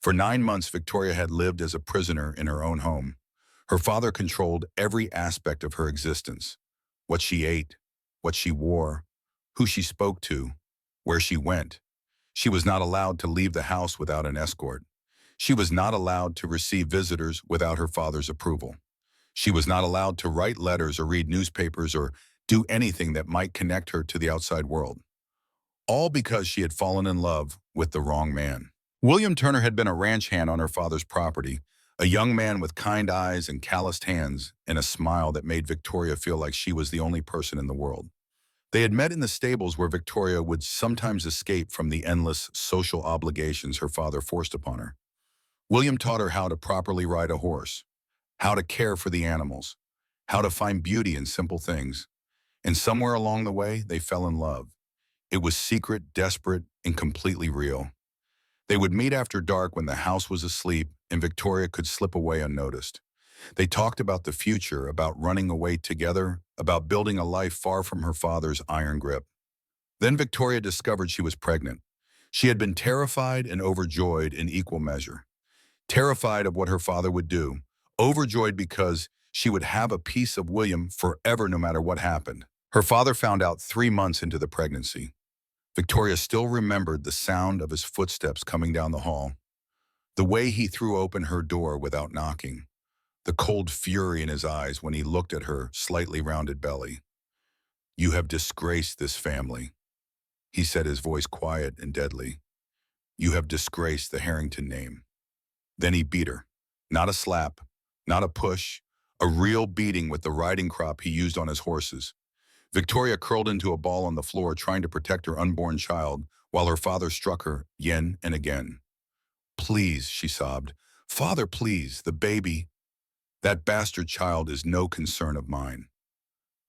For 9 months, Victoria had lived as a prisoner in her own home. Her father controlled every aspect of her existence. What she ate, what she wore, who she spoke to, where she went. She was not allowed to leave the house without an escort. She was not allowed to receive visitors without her father's approval. She was not allowed to write letters or read newspapers or do anything that might connect her to the outside world. All because she had fallen in love with the wrong man. William Turner had been a ranch hand on her father's property, a young man with kind eyes and calloused hands and a smile that made Victoria feel like she was the only person in the world. They had met in the stables where Victoria would sometimes escape from the endless social obligations her father forced upon her. William taught her how to properly ride a horse, how to care for the animals, how to find beauty in simple things. And somewhere along the way, they fell in love. It was secret, desperate, and completely real. They would meet after dark when the house was asleep and Victoria could slip away unnoticed. They talked about the future, about running away together, about building a life far from her father's iron grip. Then Victoria discovered she was pregnant. She had been terrified and overjoyed in equal measure. Terrified of what her father would do, overjoyed because she would have a piece of William forever no matter what happened. Her father found out 3 months into the pregnancy. Victoria still remembered the sound of his footsteps coming down the hall, the way he threw open her door without knocking, the cold fury in his eyes when he looked at her slightly rounded belly. "You have disgraced this family," he said, his voice quiet and deadly. "You have disgraced the Harrington name." Then he beat her. Not a slap, not a push, a real beating with the riding crop he used on his horses. Victoria curled into a ball on the floor, trying to protect her unborn child, while her father struck her again and again. "Please," she sobbed. "Father, please, the baby. That bastard child is no concern of mine."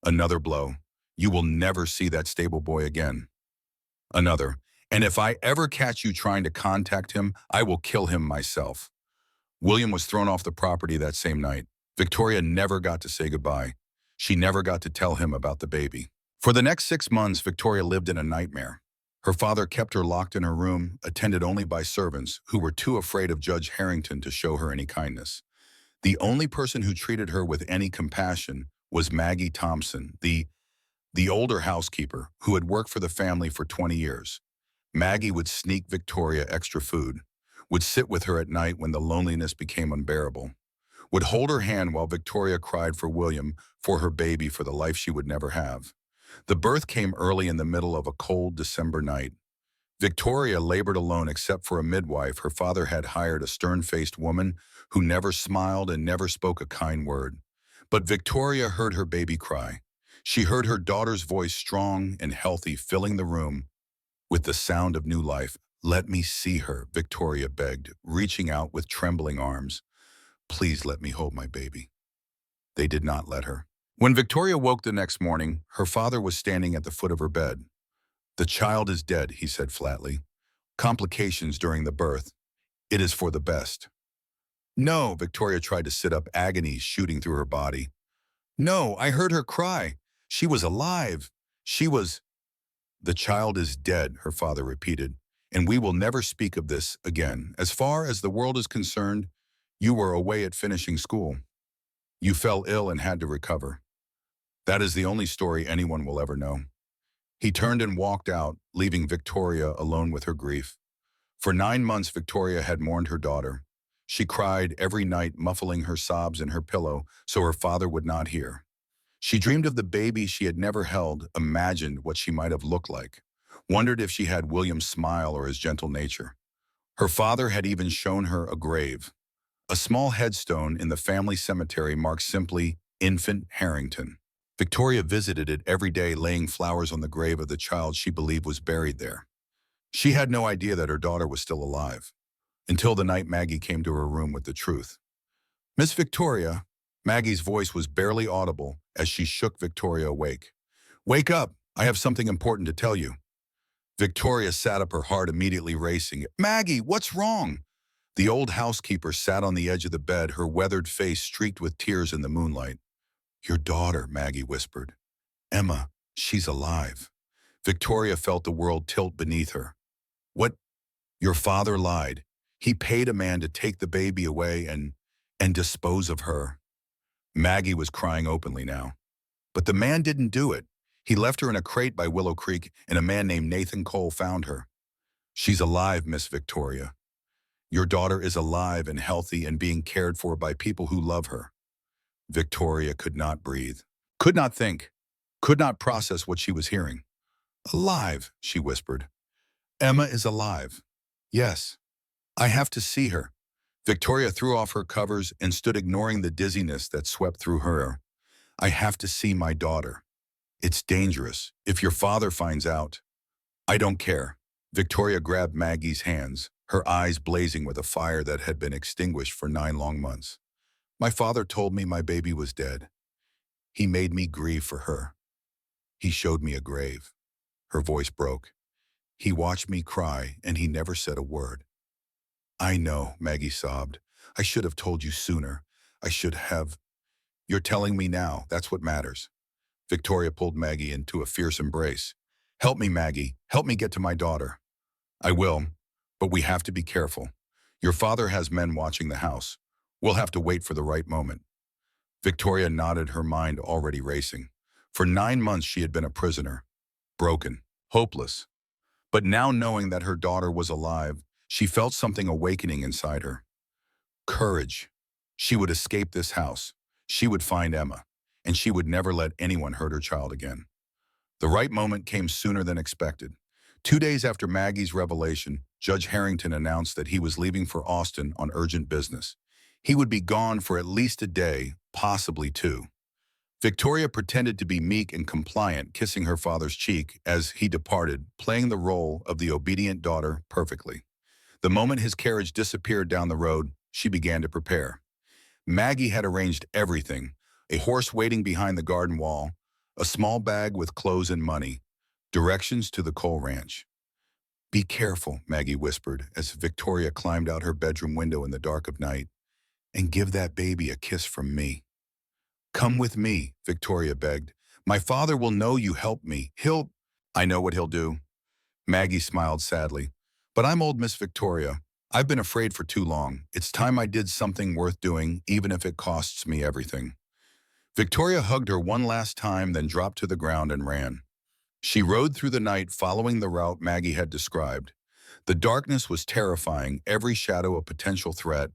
Another blow. "You will never see that stable boy again." Another. "And if I ever catch you trying to contact him, I will kill him myself." William was thrown off the property that same night. Victoria never got to say goodbye. She never got to tell him about the baby. For the next 6 months, Victoria lived in a nightmare. Her father kept her locked in her room, attended only by servants who were too afraid of Judge Harrington to show her any kindness. The only person who treated her with any compassion was Maggie Thompson, the older housekeeper who had worked for the family for 20 years. Maggie would sneak Victoria extra food, would sit with her at night when the loneliness became unbearable, would hold her hand while Victoria cried for William, for her baby, for the life she would never have. The birth came early in the middle of a cold December night. Victoria labored alone except for a midwife. Her father had hired a stern-faced woman who never smiled and never spoke a kind word. But Victoria heard her baby cry. She heard her daughter's voice, strong and healthy, filling the room with the sound of new life. "Let me see her," Victoria begged, reaching out with trembling arms. "Please let me hold my baby." They did not let her. When Victoria woke the next morning, her father was standing at the foot of her bed. "The child is dead," he said flatly. "Complications during the birth. It is for the best." "No," Victoria tried to sit up, agony shooting through her body. "No, I heard her cry. She was alive. She was—" "The child is dead," her father repeated, "and we will never speak of this again. As far as the world is concerned, you were away at finishing school. You fell ill and had to recover. That is the only story anyone will ever know." He turned and walked out, leaving Victoria alone with her grief. For 9 months, Victoria had mourned her daughter. She cried every night, muffling her sobs in her pillow so her father would not hear. She dreamed of the baby she had never held, imagined what she might have looked like, wondered if she had William's smile or his gentle nature. Her father had even shown her a grave. A small headstone in the family cemetery marked simply Infant Harrington. Victoria visited it every day, laying flowers on the grave of the child she believed was buried there. She had no idea that her daughter was still alive, until the night Maggie came to her room with the truth. "Miss Victoria," Maggie's voice was barely audible as she shook Victoria awake. "Wake up, I have something important to tell you." Victoria sat up, her heart immediately racing. "Maggie, what's wrong?" The old housekeeper sat on the edge of the bed, her weathered face streaked with tears in the moonlight. "Your daughter," Maggie whispered. "Emma, she's alive." Victoria felt the world tilt beneath her. "What? Your father lied. He paid a man to take the baby away and dispose of her." Maggie was crying openly now. "But the man didn't do it. He left her in a crate by Willow Creek, and a man named Nathan Cole found her." "She's alive, Miss Victoria. Your daughter is alive and healthy and being cared for by people who love her." Victoria could not breathe, could not think, could not process what she was hearing. "Alive," she whispered. "Emma is alive. Yes. I have to see her." Victoria threw off her covers and stood, ignoring the dizziness that swept through her. "I have to see my daughter. It's dangerous. If your father finds out—" "I don't care." Victoria grabbed Maggie's hands, her eyes blazing with a fire that had been extinguished for 9 long months. "My father told me my baby was dead. He made me grieve for her. He showed me a grave." Her voice broke. "He watched me cry, and he never said a word." "I know," Maggie sobbed. "I should have told you sooner. I should have—" "You're telling me now. That's what matters." Victoria pulled Maggie into a fierce embrace. "Help me, Maggie. Help me get to my daughter." "I will, but we have to be careful. Your father has men watching the house. We'll have to wait for the right moment." Victoria nodded, her mind already racing. For 9 months she had been a prisoner, broken, hopeless. But now, knowing that her daughter was alive, she felt something awakening inside her. Courage. She would escape this house. She would find Emma, and she would never let anyone hurt her child again. The right moment came sooner than expected. 2 days after Maggie's revelation, Judge Harrington announced that he was leaving for Austin on urgent business. He would be gone for at least a day, possibly 2. Victoria pretended to be meek and compliant, kissing her father's cheek as he departed, playing the role of the obedient daughter perfectly. The moment his carriage disappeared down the road, she began to prepare. Maggie had arranged everything: a horse waiting behind the garden wall, a small bag with clothes and money, directions to the Cole Ranch. "Be careful," Maggie whispered as Victoria climbed out her bedroom window in the dark of night, "and give that baby a kiss from me." "Come with me," Victoria begged. "My father will know you helped me. He'll—" "I know what he'll do." Maggie smiled sadly. "But I'm old, Miss Victoria. I've been afraid for too long. It's time I did something worth doing, even if it costs me everything." Victoria hugged her one last time, then dropped to the ground and ran. She rode through the night, following the route Maggie had described. The darkness was terrifying, every shadow a potential threat,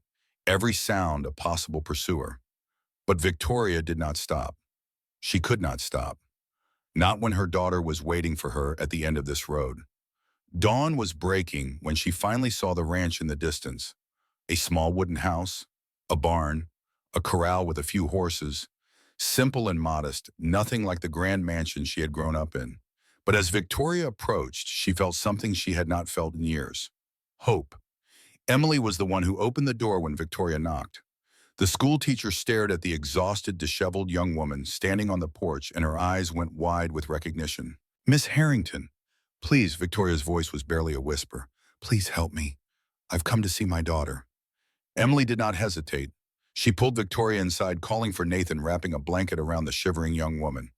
every sound a possible pursuer. But Victoria did not stop. She could not stop. not when her daughter was waiting for her at the end of this road. Dawn was breaking when she finally saw the ranch in the distance. A small wooden house, a barn, a corral with a few horses. Simple and modest, nothing like the grand mansion she had grown up in. But as Victoria approached, she felt something she had not felt in years. Hope. Emily was the one who opened the door when Victoria knocked. The school teacher stared at the exhausted, disheveled young woman standing on the porch, and her eyes went wide with recognition. "Miss Harrington, please," Victoria's voice was barely a whisper. "Please help me. I've come to see my daughter." Emily did not hesitate. She pulled Victoria inside, calling for Nathan, wrapping a blanket around the shivering young woman.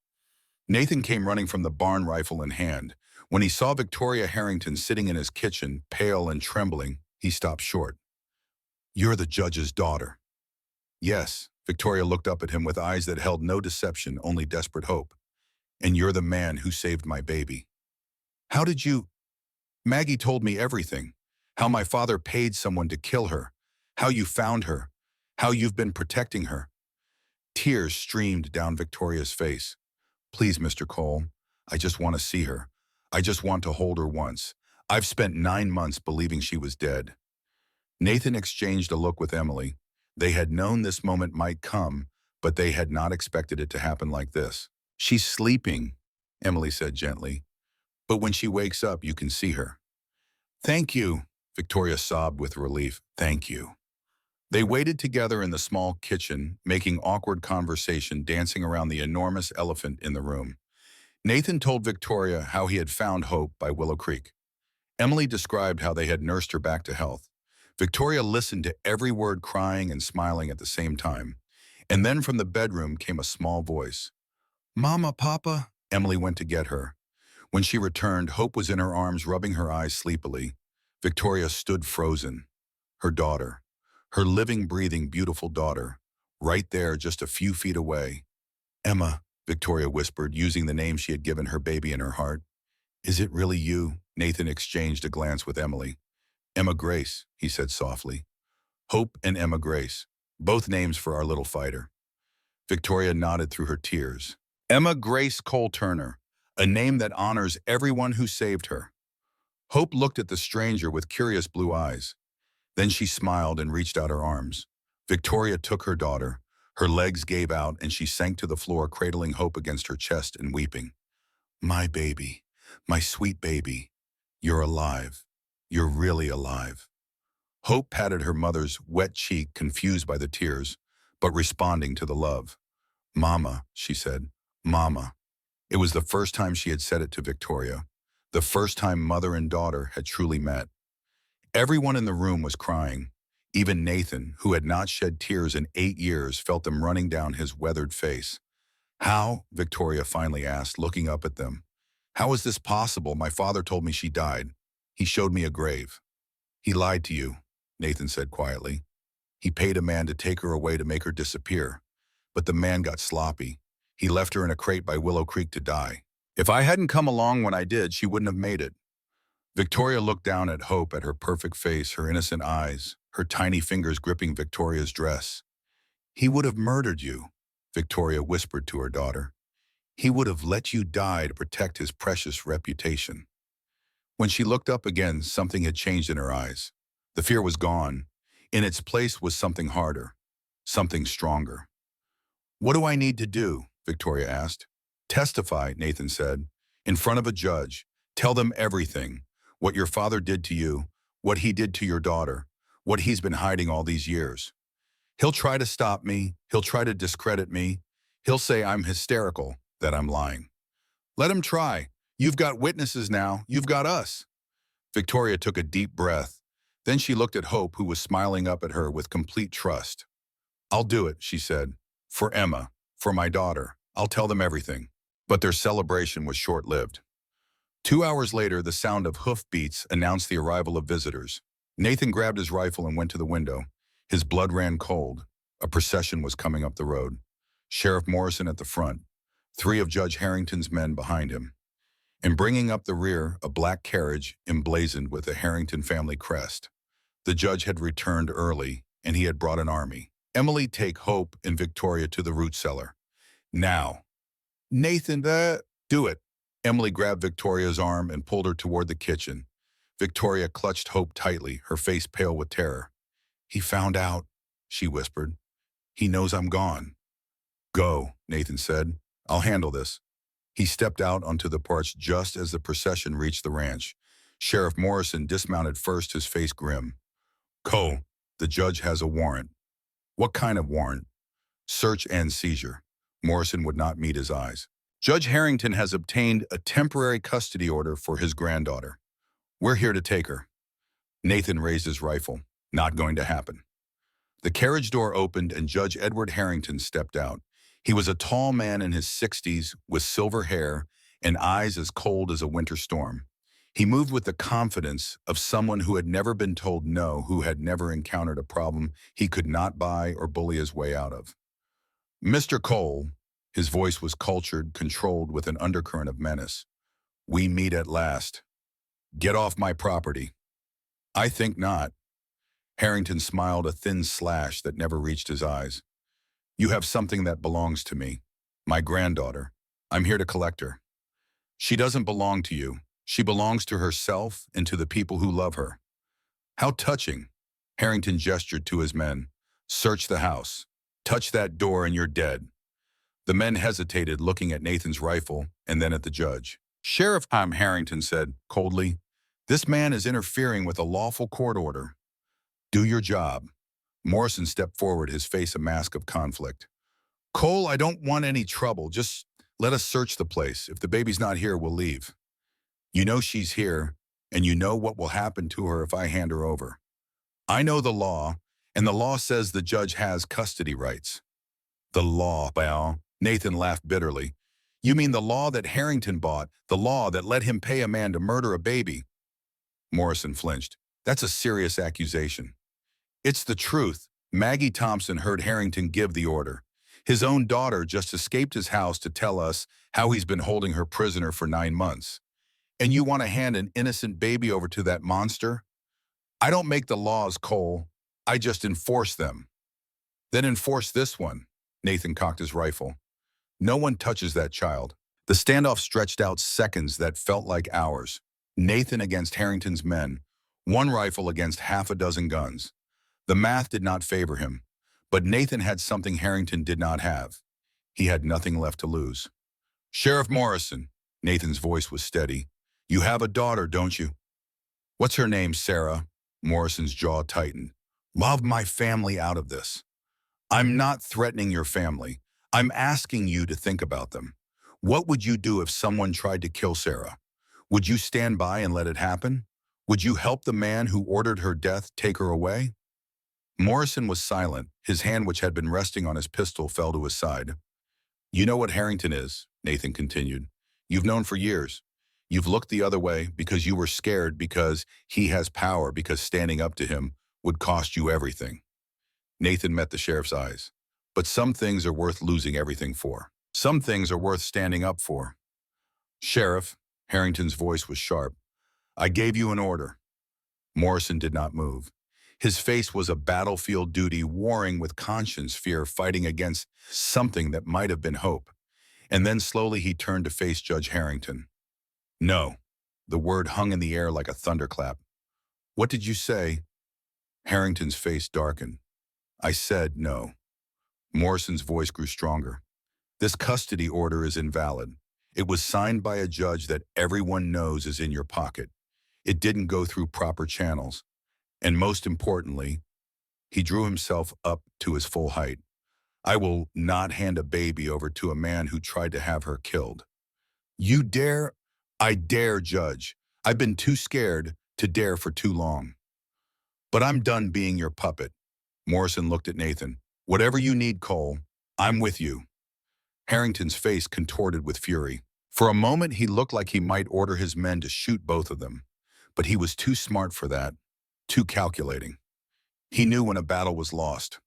Nathan came running from the barn, rifle in hand. When he saw Victoria Harrington sitting in his kitchen, pale and trembling, he stopped short. "You're the judge's daughter." "Yes." Victoria looked up at him with eyes that held no deception, only desperate hope. "And you're the man who saved my baby." "How did you—" "Maggie told me everything. How my father paid someone to kill her. How you found her. How you've been protecting her." Tears streamed down Victoria's face. "Please, Mr. Cole, I just want to see her. I just want to hold her once. I've spent 9 months believing she was dead." Nathan exchanged a look with Emily. They had known this moment might come, but they had not expected it to happen like this. "She's sleeping," Emily said gently. "But when she wakes up, you can see her." "Thank you," Victoria sobbed with relief. "Thank you." They waited together in the small kitchen, making awkward conversation, dancing around the enormous elephant in the room. Nathan told Victoria how he had found Hope by Willow Creek. Emily described how they had nursed her back to health. Victoria listened to every word, crying and smiling at the same time. And then from the bedroom came a small voice. "Mama, Papa." Emily went to get her. When she returned, Hope was in her arms, rubbing her eyes sleepily. Victoria stood frozen. Her daughter. Her living, breathing, beautiful daughter. Right there, just a few feet away. "Emma," Victoria whispered, using the name she had given her baby in her heart. "Is it really you?" Nathan exchanged a glance with Emily. "Emma Grace," he said softly. "Hope and Emma Grace. Both names for our little fighter." Victoria nodded through her tears. "Emma Grace Cole Turner, a name that honors everyone who saved her." Hope looked at the stranger with curious blue eyes. Then she smiled and reached out her arms. Victoria took her daughter. Her legs gave out and she sank to the floor, cradling Hope against her chest and weeping. "My baby, my sweet baby, you're alive. You're really alive." Hope patted her mother's wet cheek, confused by the tears, but responding to the love. "Mama," she said, "Mama." It was the first time she had said it to Victoria, the first time mother and daughter had truly met. Everyone in the room was crying. Even Nathan, who had not shed tears in 8 years, felt them running down his weathered face. "How?" Victoria finally asked, looking up at them. "How is this possible? My father told me she died. He showed me a grave." "He lied to you," Nathan said quietly. "He paid a man to take her away to make her disappear. But the man got sloppy. He left her in a crate by Willow Creek to die. If I hadn't come along when I did, she wouldn't have made it." Victoria looked down at Hope, at her perfect face, her innocent eyes, her tiny fingers gripping Victoria's dress. "He would have murdered you," Victoria whispered to her daughter. "He would have let you die to protect his precious reputation." When she looked up again, something had changed in her eyes. The fear was gone. In its place was something harder, something stronger. "What do I need to do?" Victoria asked. "Testify," Nathan said, "in front of a judge. Tell them everything. What your father did to you, what he did to your daughter, what he's been hiding all these years. He'll try to stop me. He'll try to discredit me. He'll say I'm hysterical, that I'm lying. Let him try. You've got witnesses now. You've got us." Victoria took a deep breath. Then she looked at Hope, who was smiling up at her with complete trust. "I'll do it," she said. "For Emma, for my daughter. I'll tell them everything." But their celebration was short-lived. 2 hours later, the sound of hoofbeats announced the arrival of visitors. Nathan grabbed his rifle and went to the window. His blood ran cold. A procession was coming up the road. Sheriff Morrison at the front, 3 of Judge Harrington's men behind him. And bringing up the rear, a black carriage emblazoned with a Harrington family crest. The judge had returned early, and he had brought an army. "Emily, take Hope and Victoria to the root cellar. Now." "Nathan, Do it. Emily grabbed Victoria's arm and pulled her toward the kitchen. Victoria clutched Hope tightly, her face pale with terror. He found out, she whispered. He knows I'm gone. Go, Nathan said. I'll handle this. He stepped out onto the porch just as the procession reached the ranch. Sheriff Morrison dismounted first, his face grim. Cole, the judge has a warrant. What kind of warrant? Search and seizure. Morrison would not meet his eyes. Judge Harrington has obtained a temporary custody order for his granddaughter. We're here to take her. Nathan raised his rifle. Not going to happen. The carriage door opened and Judge Edward Harrington stepped out. He was a tall man in his 60s with silver hair and eyes as cold as a winter storm. He moved with the confidence of someone who had never been told no, who had never encountered a problem he could not buy or bully his way out of. Mr. Cole, his voice was cultured, controlled with an undercurrent of menace. We meet at last. Get off my property. I think not. Harrington smiled, a thin slash that never reached his eyes. You have something that belongs to me. My granddaughter. I'm here to collect her. She doesn't belong to you. She belongs to herself and to the people who love her. How touching. Harrington gestured to his men. Search the house. Touch that door and you're dead. The men hesitated, looking at Nathan's rifle and then at the judge. Sheriff Harrington said, coldly, this man is interfering with a lawful court order. Do your job. Morrison stepped forward, his face a mask of conflict. Cole, I don't want any trouble. Just let us search the place. If the baby's not here, we'll leave. You know she's here, and you know what will happen to her if I hand her over. I know the law, and the law says the judge has custody rights. The law, well, Nathan laughed bitterly. You mean the law that Harrington bought, the law that let him pay a man to murder a baby? Morrison flinched. That's a serious accusation. It's the truth. Maggie Thompson heard Harrington give the order. His own daughter just escaped his house to tell us how he's been holding her prisoner for 9 months. And you want to hand an innocent baby over to that monster? I don't make the laws, Cole. I just enforce them. Then enforce this one. Nathan cocked his rifle. No one touches that child. The standoff stretched out seconds that felt like hours. Nathan against Harrington's men. One rifle against half a dozen guns. The math did not favor him, but Nathan had something Harrington did not have. He had nothing left to lose. Sheriff Morrison, Nathan's voice was steady. You have a daughter, don't you? What's her name, Sarah? Morrison's jaw tightened. Love my family out of this. I'm not threatening your family. I'm asking you to think about them. What would you do if someone tried to kill Sarah? Would you stand by and let it happen? Would you help the man who ordered her death take her away? Morrison was silent. His hand, which had been resting on his pistol, fell to his side. You know what Harrington is, Nathan continued. You've known for years. You've looked the other way because you were scared, because he has power, because standing up to him would cost you everything. Nathan met the sheriff's eyes. But some things are worth losing everything for. Some things are worth standing up for. Sheriff, Harrington's voice was sharp. I gave you an order. Morrison did not move. His face was a battlefield duty, warring with conscience, fear, fighting against something that might have been hope. And then slowly he turned to face Judge Harrington. No. The word hung in the air like a thunderclap. What did you say? Harrington's face darkened. I said no. Morrison's voice grew stronger. This custody order is invalid. It was signed by a judge that everyone knows is in your pocket. It didn't go through proper channels. And most importantly, he drew himself up to his full height. I will not hand a baby over to a man who tried to have her killed. You dare? I dare, Judge. I've been too scared to dare for too long. But I'm done being your puppet. Morrison looked at Nathan. Whatever you need, Cole, I'm with you. Harrington's face contorted with fury. For a moment, he looked like he might order his men to shoot both of them. But he was too smart for that, too calculating. He knew when a battle was lost.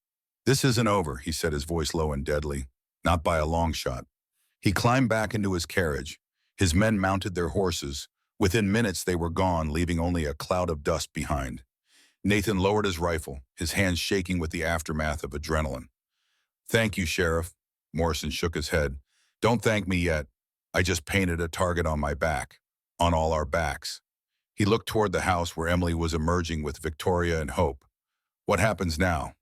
This isn't over, he said, his voice low and deadly. Not by a long shot. He climbed back into his carriage. His men mounted their horses. Within minutes, they were gone, leaving only a cloud of dust behind. Nathan lowered his rifle, his hands shaking with the aftermath of adrenaline. Thank you, Sheriff. Morrison shook his head. Don't thank me yet. I just painted a target on my back, on all our backs. He looked toward the house where Emily was emerging with Victoria and Hope. What happens now?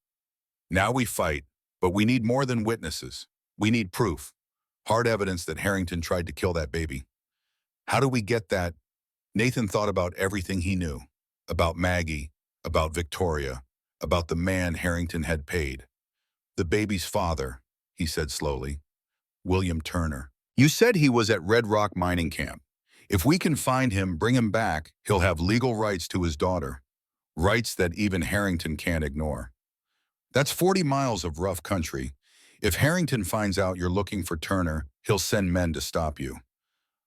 Now we fight, but we need more than witnesses. We need proof. Hard evidence that Harrington tried to kill that baby. How do we get that? Nathan thought about everything he knew. About Maggie, about Victoria, about the man Harrington had paid. The baby's father, he said slowly. William Turner. You said he was at Red Rock mining camp. If we can find him, bring him back, he'll have legal rights to his daughter. Rights that even Harrington can't ignore. That's 40 miles of rough country. If Harrington finds out you're looking for Turner, he'll send men to stop you.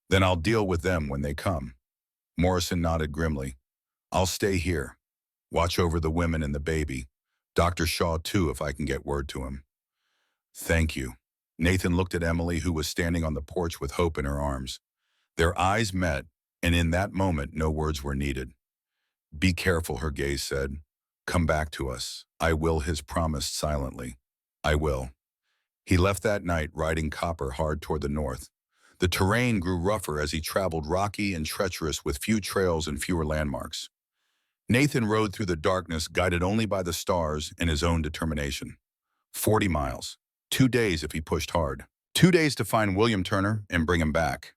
Then I'll deal with them when they come. Morrison nodded grimly. I'll stay here. Watch over the women and the baby. Dr. Shaw, too, if I can get word to him. Thank you. Nathan looked at Emily, who was standing on the porch with Hope in her arms. Their eyes met, and in that moment, no words were needed. Be careful, her gaze said. Come back to us. I will, his promised silently. I will. He left that night, riding Copper hard toward the north. The terrain grew rougher as he traveled, rocky and treacherous with few trails and fewer landmarks. Nathan rode through the darkness, guided only by the stars and his own determination. 40 miles. 2 days if he pushed hard. 2 days to find William Turner and bring him back.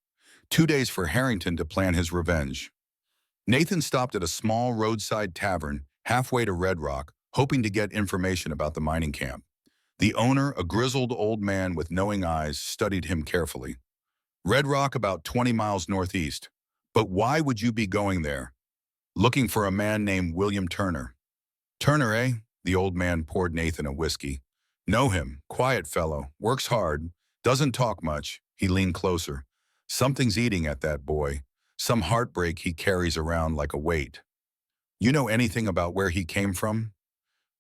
2 days for Harrington to plan his revenge. Nathan stopped at a small roadside tavern halfway to Red Rock, hoping to get information about the mining camp. The owner, a grizzled old man with knowing eyes, studied him carefully. Red Rock about 20 miles northeast. But why would you be going there? Looking for a man named William Turner. Turner, eh? The old man poured Nathan a whiskey. Know him, quiet fellow, works hard, doesn't talk much. He leaned closer. Something's eating at that boy. Some heartbreak he carries around like a weight. You know anything about where he came from?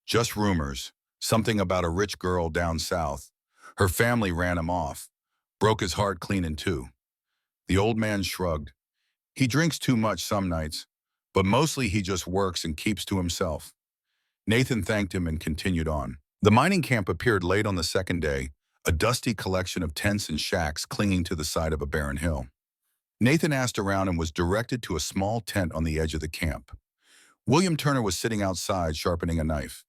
Just rumors. Something about a rich girl down south. Her family ran him off. Broke his heart clean in two. The old man shrugged. He drinks too much some nights, but mostly he just works and keeps to himself. Nathan thanked him and continued on. The mining camp appeared late on the second day, a dusty collection of tents and shacks clinging to the side of a barren hill. Nathan asked around and was directed to a small tent on the edge of the camp. William Turner was sitting outside sharpening a knife.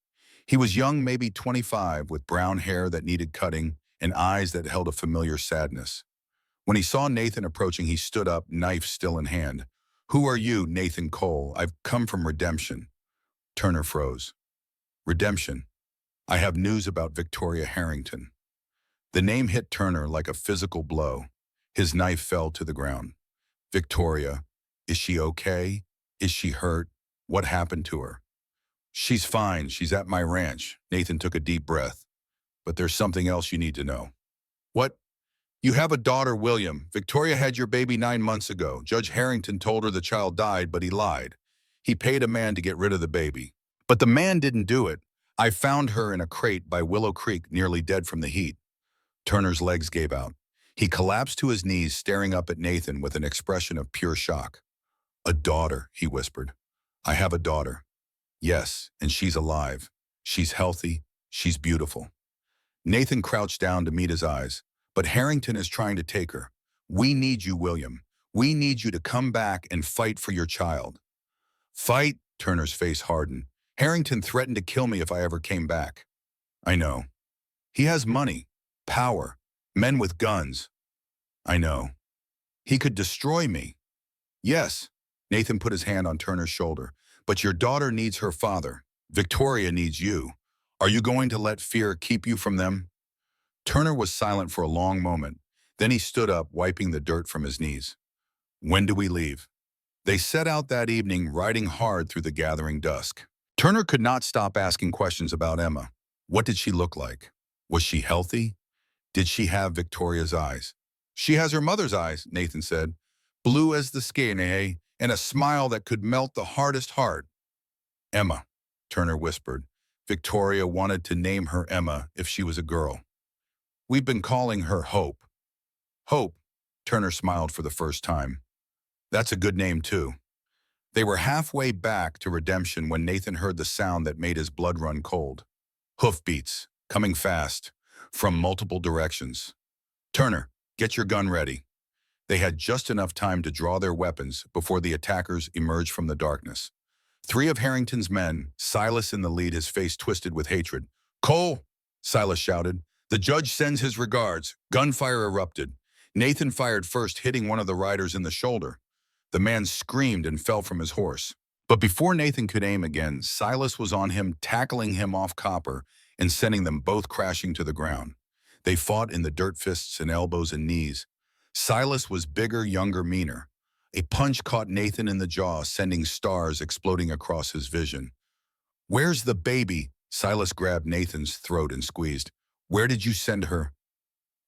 He was young, maybe 25, with brown hair that needed cutting and eyes that held a familiar sadness. When he saw Nathan approaching, he stood up, knife still in hand. Who are you, Nathan Cole? I've come from Redemption. Turner froze. Redemption. I have news about Victoria Harrington. The name hit Turner like a physical blow. His knife fell to the ground. Victoria. Is she okay? Is she hurt? What happened to her? She's fine. She's at my ranch. Nathan took a deep breath. But there's something else you need to know. What? You have a daughter, William. Victoria had your baby 9 months ago. Judge Harrington told her the child died, but he lied. He paid a man to get rid of the baby. But the man didn't do it. I found her in a crate by Willow Creek, nearly dead from the heat. Turner's legs gave out. He collapsed to his knees, staring up at Nathan with an expression of pure shock. A daughter, he whispered. I have a daughter. Yes, and she's alive. She's healthy. She's beautiful. Nathan crouched down to meet his eyes. But Harrington is trying to take her. We need you, William. We need you to come back and fight for your child. Fight? Turner's face hardened. Harrington threatened to kill me if I ever came back. I know. He has money, power, men with guns. I know. He could destroy me. Yes. Nathan put his hand on Turner's shoulder. But your daughter needs her father. Victoria needs you. Are you going to let fear keep you from them? Turner was silent for a long moment. Then he stood up, wiping the dirt from his knees. When do we leave? They set out that evening, riding hard through the gathering dusk. Turner could not stop asking questions about Emma. What did she look like? Was she healthy? Did she have Victoria's eyes? She has her mother's eyes, Nathan said. Blue as the sky, eh? And a smile that could melt the hardest heart. Emma, Turner whispered. Victoria wanted to name her Emma if she was a girl. We've been calling her Hope. Hope, Turner smiled for the first time. That's a good name, too. They were halfway back to Redemption when Nathan heard the sound that made his blood run cold. Hoofbeats, coming fast, from multiple directions. Turner, get your gun ready. They had just enough time to draw their weapons before the attackers emerged from the darkness. Three of Harrington's men, Silas in the lead, his face twisted with hatred. "Cole!" Silas shouted. "The judge sends his regards." Gunfire erupted. Nathan fired first, hitting one of the riders in the shoulder. The man screamed and fell from his horse. But before Nathan could aim again, Silas was on him, tackling him off copper and sending them both crashing to the ground. They fought in the dirt, fists and elbows and knees. Silas was bigger, younger, meaner. A punch caught Nathan in the jaw, sending stars exploding across his vision. "Where's the baby?" Silas grabbed Nathan's throat and squeezed. "Where did you send her?"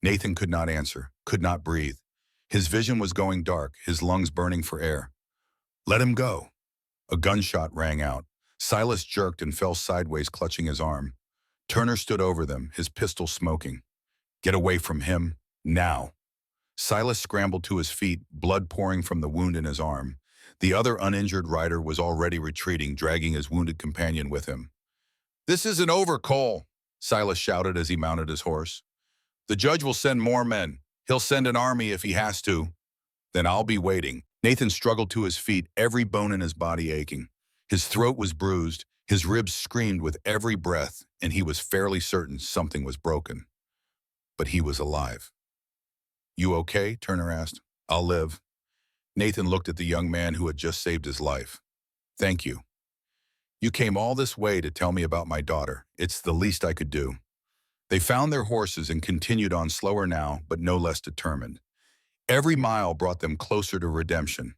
Nathan could not answer, could not breathe. His vision was going dark, his lungs burning for air. "Let him go." A gunshot rang out. Silas jerked and fell sideways, clutching his arm. Turner stood over them, his pistol smoking. "Get away from him, now." Silas scrambled to his feet, blood pouring from the wound in his arm. The other uninjured rider was already retreating, dragging his wounded companion with him. "This isn't over, Cole," Silas shouted as he mounted his horse. "The judge will send more men. He'll send an army if he has to. Then I'll be waiting." Nathan struggled to his feet, every bone in his body aching. His throat was bruised, his ribs screamed with every breath, and he was fairly certain something was broken. But he was alive. "You okay?" Turner asked. "I'll live." Nathan looked at the young man who had just saved his life. "Thank you. You came all this way to tell me about my daughter. It's the least I could do." They found their horses and continued on, slower now, but no less determined. Every mile brought them closer to redemption.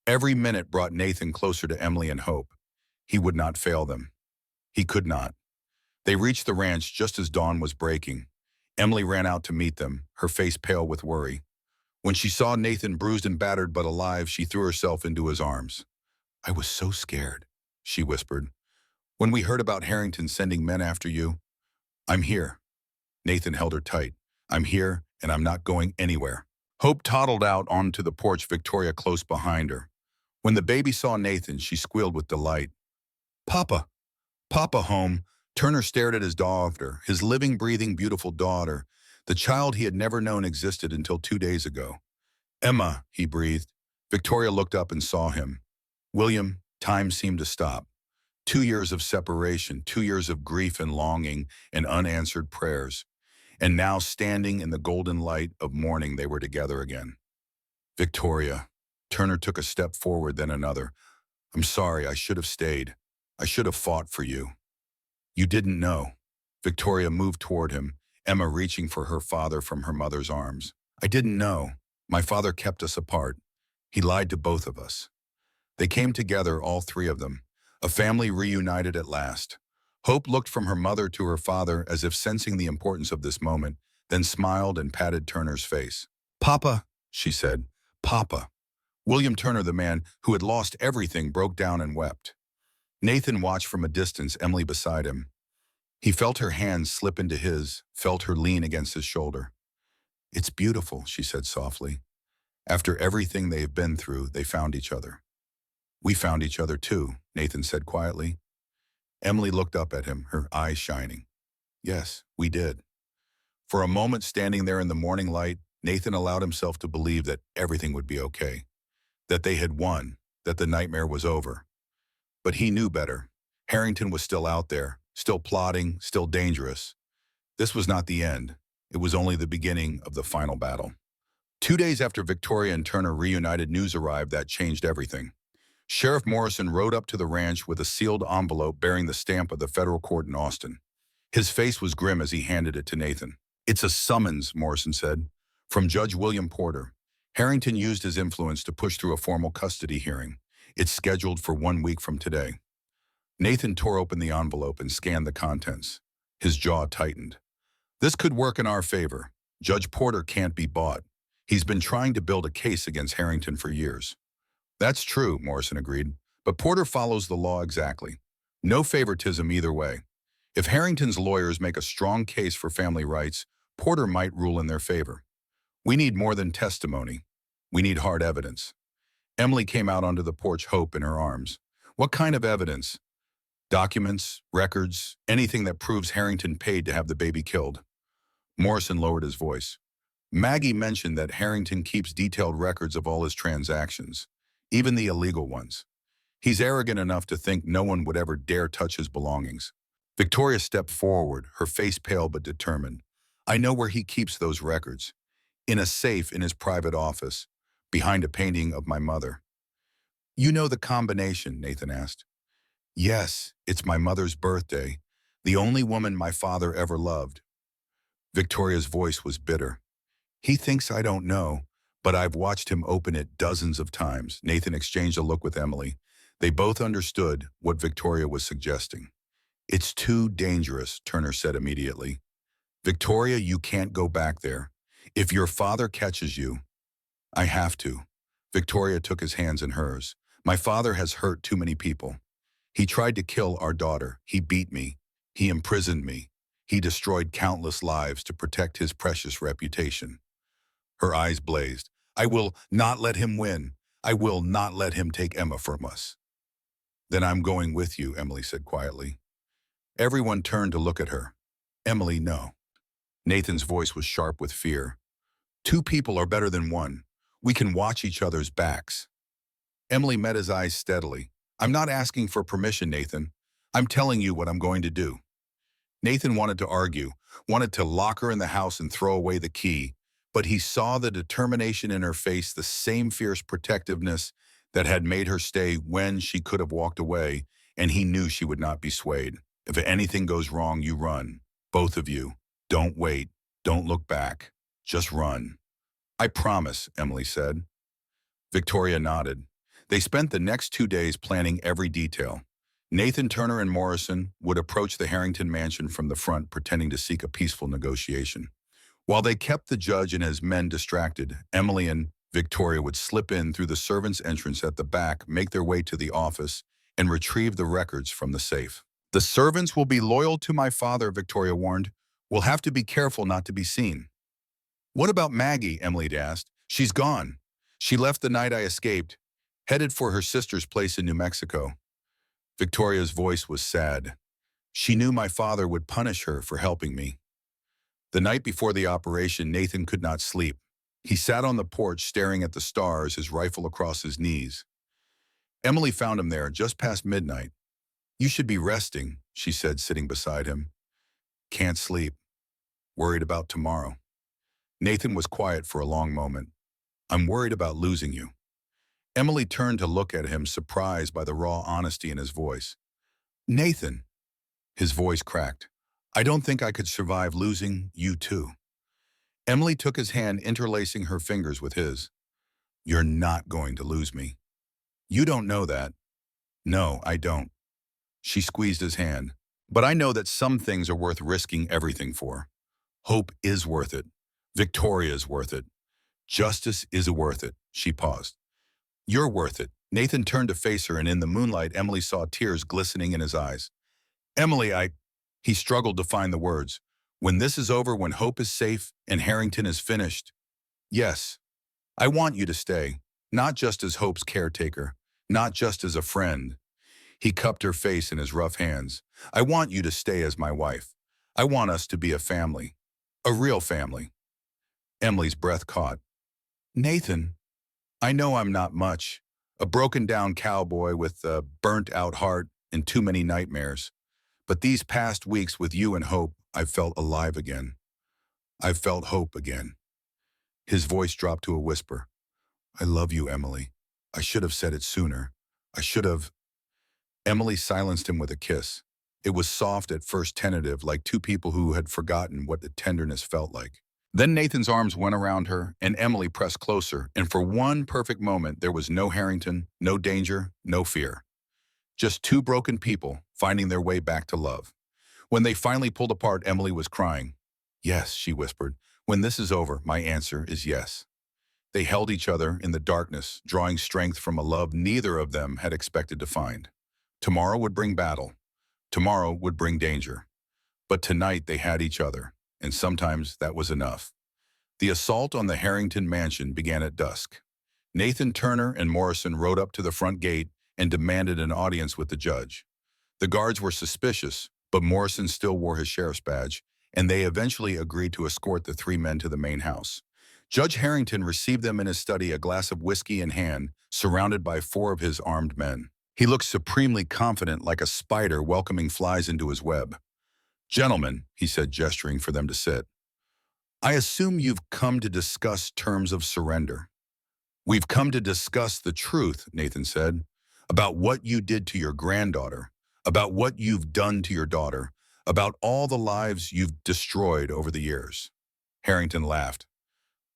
Every minute brought Nathan closer to Emily and Hope. He would not fail them. He could not. They reached the ranch just as dawn was breaking. Emily ran out to meet them, her face pale with worry. When she saw Nathan bruised and battered but alive, she threw herself into his arms. "I was so scared," she whispered. "When we heard about Harrington sending men after you." "I'm here." Nathan held her tight. "I'm here, and I'm not going anywhere." Hope toddled out onto the porch, Victoria close behind her. When the baby saw Nathan, she squealed with delight. "Papa! Papa home!" Turner stared at his daughter, his living, breathing, beautiful daughter, the child he had never known existed until 2 days ago. "Emma," he breathed. Victoria looked up and saw him. "William," time seemed to stop. 2 years of separation, 2 years of grief and longing and unanswered prayers. And now, standing in the golden light of morning, they were together again. "Victoria." Turner took a step forward, then another. "I'm sorry, I should have stayed. I should have fought for you." "You didn't know." Victoria moved toward him, Emma reaching for her father from her mother's arms. "I didn't know. My father kept us apart. He lied to both of us." They came together, all three of them, a family reunited at last. Hope looked from her mother to her father as if sensing the importance of this moment, then smiled and patted Turner's face. "Papa," she said, "Papa." William Turner, the man who had lost everything, broke down and wept. Nathan watched from a distance, Emily beside him. He felt her hands slip into his, felt her lean against his shoulder. "It's beautiful," she said softly. "After everything they've been through, they found each other." "We found each other too," Nathan said quietly. Emily looked up at him, her eyes shining. "Yes, we did." For a moment, standing there in the morning light, Nathan allowed himself to believe that everything would be okay, that they had won, that the nightmare was over. But he knew better. Harrington was still out there, still plotting, still dangerous. This was not the end. It was only the beginning of the final battle. 2 days after Victoria and Turner reunited, news arrived that changed everything. Sheriff Morrison rode up to the ranch with a sealed envelope bearing the stamp of the federal court in Austin. His face was grim as he handed it to Nathan. "It's a summons," Morrison said, "from Judge William Porter. Harrington used his influence to push through a formal custody hearing. It's scheduled for 1 week from today." Nathan tore open the envelope and scanned the contents. His jaw tightened. "This could work in our favor. Judge Porter can't be bought. He's been trying to build a case against Harrington for years." "That's true," Morrison agreed, "but Porter follows the law exactly. No favoritism either way. If Harrington's lawyers make a strong case for family rights, Porter might rule in their favor. We need more than testimony. We need hard evidence." Emily came out onto the porch, Hope in her arms. "What kind of evidence?" "Documents, records, anything that proves Harrington paid to have the baby killed." Morrison lowered his voice. Maggie mentioned that Harrington keeps detailed records of all his transactions, even the illegal ones. He's arrogant enough to think no one would ever dare touch his belongings. Victoria stepped forward, her face pale but determined. I know where he keeps those records. In a safe in his private office, behind a painting of my mother. You know the combination, Nathan asked. Yes, it's my mother's birthday, the only woman my father ever loved. Victoria's voice was bitter. He thinks I don't know, but I've watched him open it dozens of times. Nathan exchanged a look with Emily. They both understood what Victoria was suggesting. It's too dangerous, Turner said immediately. Victoria, you can't go back there. If your father catches you, I have to. Victoria took his hands in hers. My father has hurt too many people. He tried to kill our daughter. He beat me. He imprisoned me. He destroyed countless lives to protect his precious reputation. Her eyes blazed. I will not let him win. I will not let him take Emma from us. Then I'm going with you, Emily said quietly. Everyone turned to look at her. Emily, no. Nathan's voice was sharp with fear. Two people are better than one. We can watch each other's backs. Emily met his eyes steadily. I'm not asking for permission, Nathan. I'm telling you what I'm going to do. Nathan wanted to argue, wanted to lock her in the house and throw away the key, but he saw the determination in her face, the same fierce protectiveness that had made her stay when she could have walked away, and he knew she would not be swayed. If anything goes wrong, you run. Both of you. Don't wait. Don't look back. Just run. I promise, Emily said. Victoria nodded. They spent the next 2 days planning every detail. Nathan, Turner, and Morrison would approach the Harrington mansion from the front, pretending to seek a peaceful negotiation. While they kept the judge and his men distracted, Emily and Victoria would slip in through the servants' entrance at the back, make their way to the office, and retrieve the records from the safe. The servants will be loyal to my father, Victoria warned. We'll have to be careful not to be seen. What about Maggie? Emily asked. She's gone. She left the night I escaped, headed for her sister's place in New Mexico. Victoria's voice was sad. She knew my father would punish her for helping me. The night before the operation, Nathan could not sleep. He sat on the porch staring at the stars, his rifle across his knees. Emily found him there just past midnight. You should be resting, she said, sitting beside him. Can't sleep. Worried about tomorrow. Nathan was quiet for a long moment. I'm worried about losing you. Emily turned to look at him, surprised by the raw honesty in his voice. Nathan, his voice cracked. I don't think I could survive losing you too. Emily took his hand, interlacing her fingers with his. You're not going to lose me. You don't know that. No, I don't. She squeezed his hand. But I know that some things are worth risking everything for. Hope is worth it. Victoria is worth it. Justice is worth it. She paused. You're worth it. Nathan turned to face her, and in the moonlight, Emily saw tears glistening in his eyes. Emily, He struggled to find the words. When this is over, when Hope is safe and Harrington is finished. Yes, I want you to stay, not just as Hope's caretaker, not just as a friend. He cupped her face in his rough hands. I want you to stay as my wife. I want us to be a family. A real family. Emily's breath caught. Nathan, I know I'm not much. A broken-down cowboy with a burnt-out heart and too many nightmares. But these past weeks with you and Hope, I've felt alive again. I've felt hope again. His voice dropped to a whisper. I love you, Emily. I should have said it sooner. I should have. Emily silenced him with a kiss. It was soft, at first tentative, like two people who had forgotten what the tenderness felt like. Then Nathan's arms went around her, and Emily pressed closer, and for one perfect moment there was no Harrington, no danger, no fear. Just two broken people finding their way back to love. When they finally pulled apart, Emily was crying. Yes, she whispered. When this is over, my answer is yes. They held each other in the darkness, drawing strength from a love neither of them had expected to find. Tomorrow would bring battle. Tomorrow would bring danger. But tonight they had each other, and sometimes that was enough. The assault on the Harrington mansion began at dusk. Nathan, Turner, and Morrison rode up to the front gate and demanded an audience with the judge. The guards were suspicious, but Morrison still wore his sheriff's badge, and they eventually agreed to escort the three men to the main house. Judge Harrington received them in his study, a glass of whiskey in hand, surrounded by four of his armed men. He looked supremely confident, like a spider welcoming flies into his web. "Gentlemen," he said, gesturing for them to sit, "I assume you've come to discuss terms of surrender." "We've come to discuss the truth," Nathan said, "about what you did to your granddaughter, about what you've done to your daughter, about all the lives you've destroyed over the years." Harrington laughed.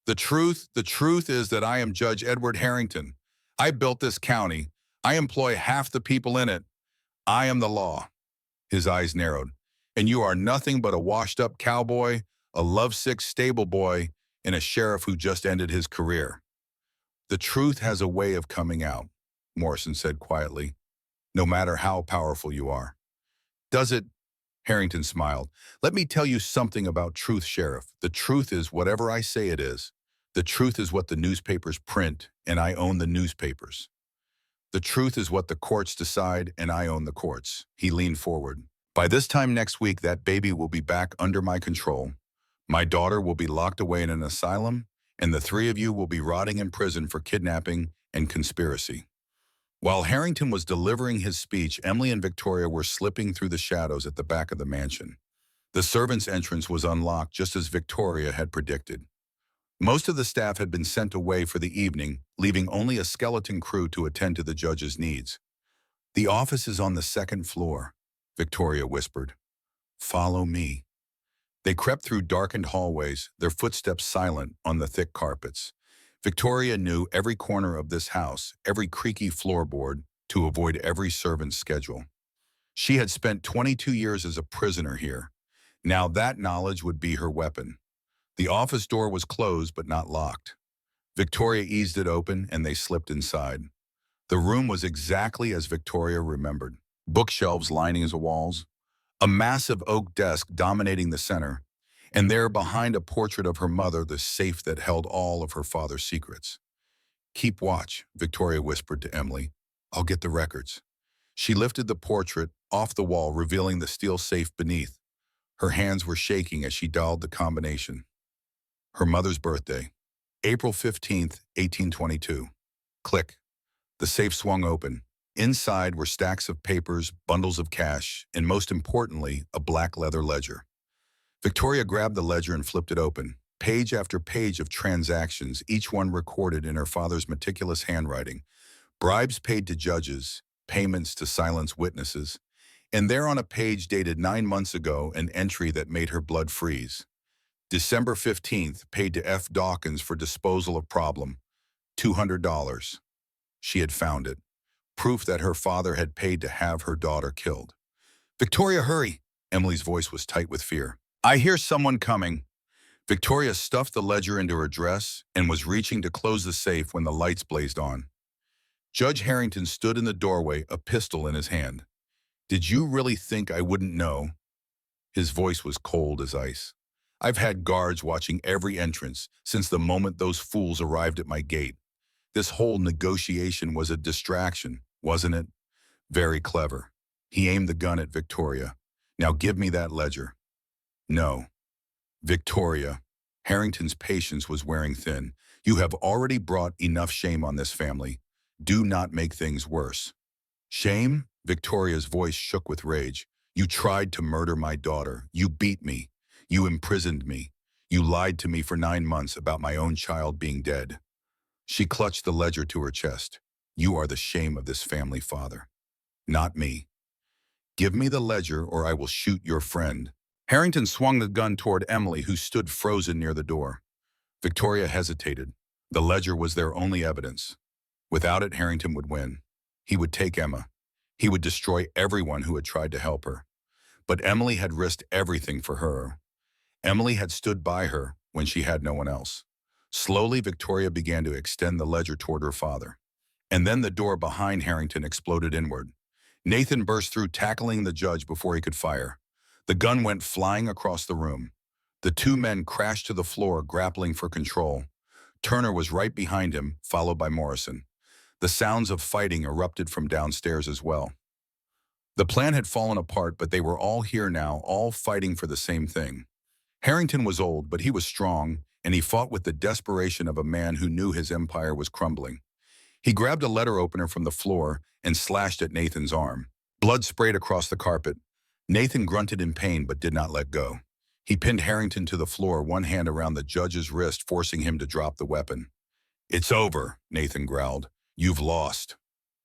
The truth is that I am Judge Edward Harrington. I built this county. I employ half the people in it. I am the law." His eyes narrowed. "And you are nothing but a washed-up cowboy, a lovesick stable boy, and a sheriff who just ended his career." "The truth has a way of coming out," Morrison said quietly, "no matter how powerful you are." "Does it?" Harrington smiled. "Let me tell you something about truth, Sheriff. The truth is whatever I say it is. The truth is what the newspapers print, and I own the newspapers. The truth is what the courts decide, and I own the courts." He leaned forward. "By this time next week, that baby will be back under my control. My daughter will be locked away in an asylum, and the three of you will be rotting in prison for kidnapping and conspiracy." While Harrington was delivering his speech, Emily and Victoria were slipping through the shadows at the back of the mansion. The servants' entrance was unlocked just as Victoria had predicted. Most of the staff had been sent away for the evening, leaving only a skeleton crew to attend to the judge's needs. "The office is on the second floor," Victoria whispered. "Follow me." They crept through darkened hallways, their footsteps silent on the thick carpets. Victoria knew every corner of this house, every creaky floorboard, to avoid every servant's schedule. She had spent 22 years as a prisoner here. Now that knowledge would be her weapon. The office door was closed but not locked. Victoria eased it open and they slipped inside. The room was exactly as Victoria remembered. Bookshelves lining the walls, a massive oak desk dominating the center, and there behind a portrait of her mother, the safe that held all of her father's secrets. "Keep watch," Victoria whispered to Emily. "I'll get the records." She lifted the portrait off the wall, revealing the steel safe beneath. Her hands were shaking as she dialed the combination. Her mother's birthday, April 15th, 1822. Click. The safe swung open. Inside were stacks of papers, bundles of cash, and most importantly, a black leather ledger. Victoria grabbed the ledger and flipped it open. Page after page of transactions, each one recorded in her father's meticulous handwriting. Bribes paid to judges, payments to silence witnesses, and there on a page dated 9 months ago, an entry that made her blood freeze. December 15th, paid to F. Dawkins for disposal of problem, $200. She had found it. Proof that her father had paid to have her daughter killed. "Victoria, hurry!" Emily's voice was tight with fear. "I hear someone coming." Victoria stuffed the ledger into her dress and was reaching to close the safe when the lights blazed on. Judge Harrington stood in the doorway, a pistol in his hand. "Did you really think I wouldn't know?" His voice was cold as ice. "I've had guards watching every entrance since the moment those fools arrived at my gate. This whole negotiation was a distraction, wasn't it? Very clever." He aimed the gun at Victoria. "Now give me that ledger." "No." "Victoria." Harrington's patience was wearing thin. "You have already brought enough shame on this family. Do not make things worse." "Shame?" Victoria's voice shook with rage. "You tried to murder my daughter. You beat me. You imprisoned me. You lied to me for 9 months about my own child being dead." She clutched the ledger to her chest. "You are the shame of this family, Father. Not me. Give me the ledger or I will shoot your friend." Harrington swung the gun toward Emily, who stood frozen near the door. Victoria hesitated. The ledger was their only evidence. Without it, Harrington would win. He would take Emma. He would destroy everyone who had tried to help her. But Emily had risked everything for her. Emily had stood by her when she had no one else. Slowly, Victoria began to extend the ledger toward her father. And then the door behind Harrington exploded inward. Nathan burst through, tackling the judge before he could fire. The gun went flying across the room. The two men crashed to the floor, grappling for control. Turner was right behind him, followed by Morrison. The sounds of fighting erupted from downstairs as well. The plan had fallen apart, but they were all here now, all fighting for the same thing. Harrington was old, but he was strong, and he fought with the desperation of a man who knew his empire was crumbling. He grabbed a letter opener from the floor and slashed at Nathan's arm. Blood sprayed across the carpet. Nathan grunted in pain but did not let go. He pinned Harrington to the floor, one hand around the judge's wrist, forcing him to drop the weapon. "It's over," Nathan growled. "You've lost."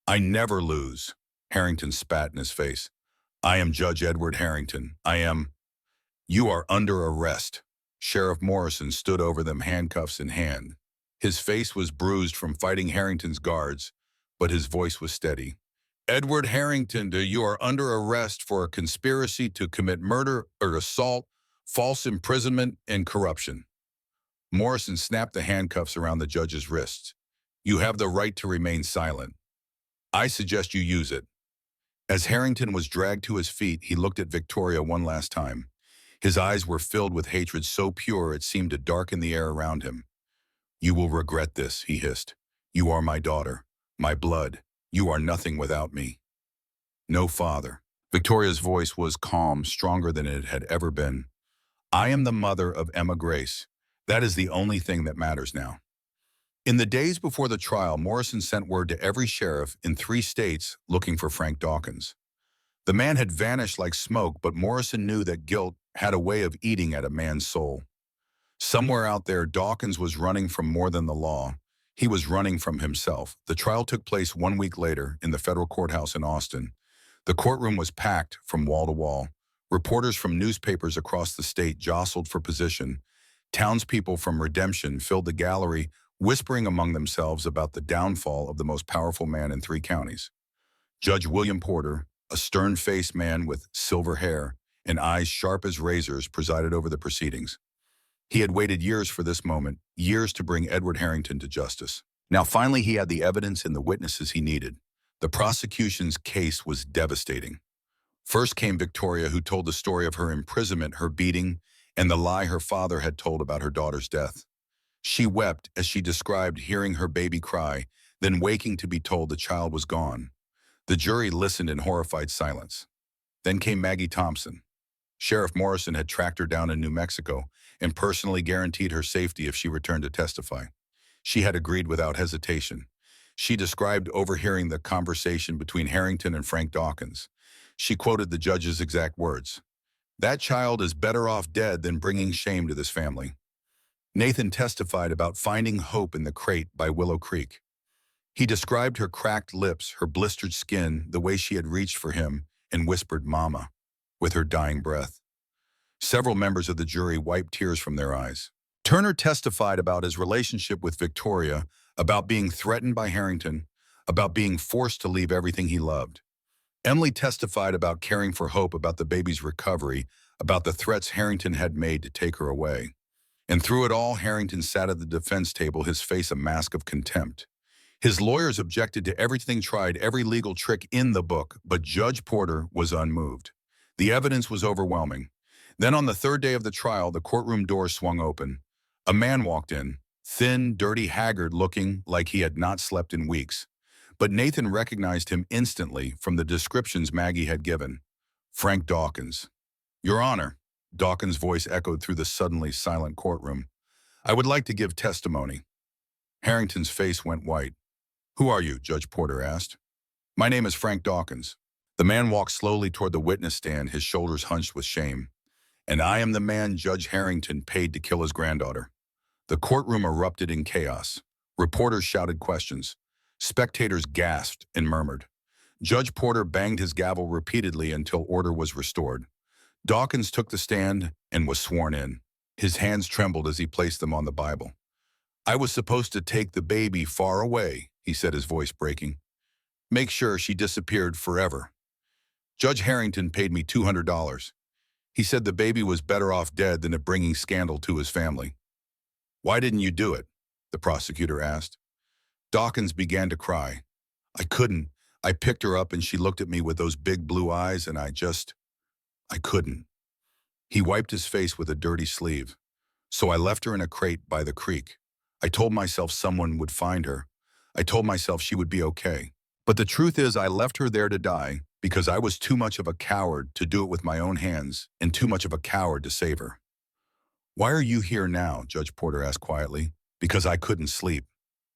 "I never lose." Harrington spat in his face. "I am Judge Edward Harrington. I am—" "You are under arrest." Sheriff Morrison stood over them, handcuffs in hand. His face was bruised from fighting Harrington's guards, but his voice was steady. "Edward Harrington, you are under arrest for a conspiracy to commit murder or assault, false imprisonment, and corruption." Morrison snapped the handcuffs around the judge's wrists. "You have the right to remain silent. I suggest you use it." As Harrington was dragged to his feet, he looked at Victoria one last time. His eyes were filled with hatred so pure it seemed to darken the air around him. "You will regret this," he hissed. "You are my daughter, my blood. You are nothing without me." "No, father." Victoria's voice was calm, stronger than it had ever been. "I am the mother of Emma Grace. That is the only thing that matters now." In the days before the trial, Morrison sent word to every sheriff in 3 states looking for Frank Dawkins. The man had vanished like smoke, but Morrison knew that guilt had a way of eating at a man's soul. Somewhere out there, Dawkins was running from more than the law. He was running from himself. The trial took place 1 week later in the federal courthouse in Austin. The courtroom was packed from wall to wall. Reporters from newspapers across the state jostled for position. Townspeople from Redemption filled the gallery, whispering among themselves about the downfall of the most powerful man in 3 counties. Judge William Porter, a stern-faced man with silver hair and eyes sharp as razors, presided over the proceedings. He had waited years for this moment, years to bring Edward Harrington to justice. Now finally he had the evidence and the witnesses he needed. The prosecution's case was devastating. First came Victoria, who told the story of her imprisonment, her beating, and the lie her father had told about her daughter's death. She wept as she described hearing her baby cry, then waking to be told the child was gone. The jury listened in horrified silence. Then came Maggie Thompson. Sheriff Morrison had tracked her down in New Mexico and personally guaranteed her safety if she returned to testify. She had agreed without hesitation. She described overhearing the conversation between Harrington and Frank Dawkins. She quoted the judge's exact words. "That child is better off dead than bringing shame to this family." Nathan testified about finding hope in the crate by Willow Creek. He described her cracked lips, her blistered skin, the way she had reached for him and whispered "Mama" with her dying breath. Several members of the jury wiped tears from their eyes. Turner testified about his relationship with Victoria, about being threatened by Harrington, about being forced to leave everything he loved. Emily testified about caring for Hope, about the baby's recovery, about the threats Harrington had made to take her away. And through it all, Harrington sat at the defense table, his face a mask of contempt. His lawyers objected to everything, tried every legal trick in the book, but Judge Porter was unmoved. The evidence was overwhelming. Then on the 3rd day of the trial, the courtroom door swung open. A man walked in, thin, dirty, haggard, looking like he had not slept in weeks. But Nathan recognized him instantly from the descriptions Maggie had given. Frank Dawkins. "Your Honor," Dawkins' voice echoed through the suddenly silent courtroom. "I would like to give testimony." Harrington's face went white. "Who are you?" Judge Porter asked. "My name is Frank Dawkins." The man walked slowly toward the witness stand, his shoulders hunched with shame. "And I am the man Judge Harrington paid to kill his granddaughter." The courtroom erupted in chaos. Reporters shouted questions. Spectators gasped and murmured. Judge Porter banged his gavel repeatedly until order was restored. Dawkins took the stand and was sworn in. His hands trembled as he placed them on the Bible. "I was supposed to take the baby far away," he said, his voice breaking. "Make sure she disappeared forever. Judge Harrington paid me $200. He said the baby was better off dead than it bringing scandal to his family." "Why didn't you do it?" the prosecutor asked. Dawkins began to cry. "I couldn't. I picked her up and she looked at me with those big blue eyes and I couldn't." He wiped his face with a dirty sleeve. "So I left her in a crate by the creek. I told myself someone would find her. I told myself she would be okay. But the truth is I left her there to die because I was too much of a coward to do it with my own hands and too much of a coward to save her." "Why are you here now?" Judge Porter asked quietly. "Because I couldn't sleep,"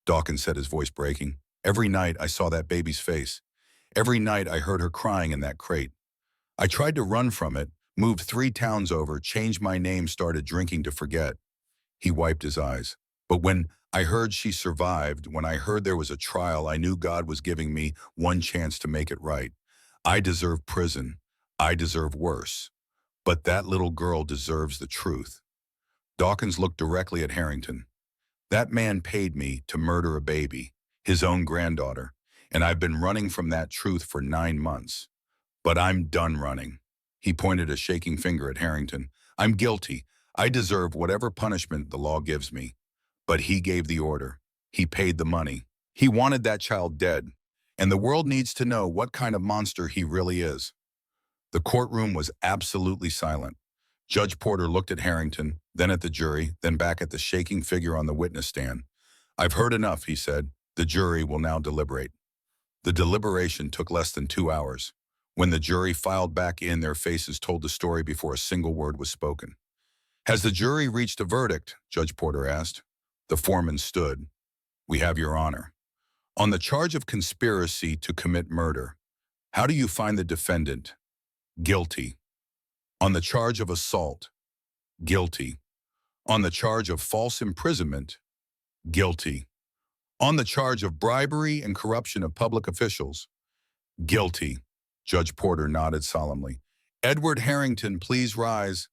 Dawkins said, his voice breaking. "Every night I saw that baby's face. Every night I heard her crying in that crate. I tried to run from it, moved 3 towns over, changed my name, started drinking to forget." He wiped his eyes. "But when I heard she survived, when I heard there was a trial, I knew God was giving me one chance to make it right. I deserve prison. I deserve worse. But that little girl deserves the truth." Dawkins looked directly at Harrington. "That man paid me to murder a baby, his own granddaughter, and I've been running from that truth for 9 months. But I'm done running." He pointed a shaking finger at Harrington. "I'm guilty. I deserve whatever punishment the law gives me. But he gave the order. He paid the money. He wanted that child dead. And the world needs to know what kind of monster he really is." The courtroom was absolutely silent. Judge Porter looked at Harrington, then at the jury, then back at the shaking figure on the witness stand. "I've heard enough," he said. "The jury will now deliberate." The deliberation took less than 2 hours. When the jury filed back in, their faces told the story before a single word was spoken. "Has the jury reached a verdict?" Judge Porter asked. The foreman stood. "We have, Your Honor. On the charge of conspiracy to commit murder, how do you find the defendant?" "Guilty." "On the charge of assault?" "Guilty." "On the charge of false imprisonment?" "Guilty." "On the charge of bribery and corruption of public officials?" "Guilty." Judge Porter nodded solemnly. "Edward Harrington, please rise."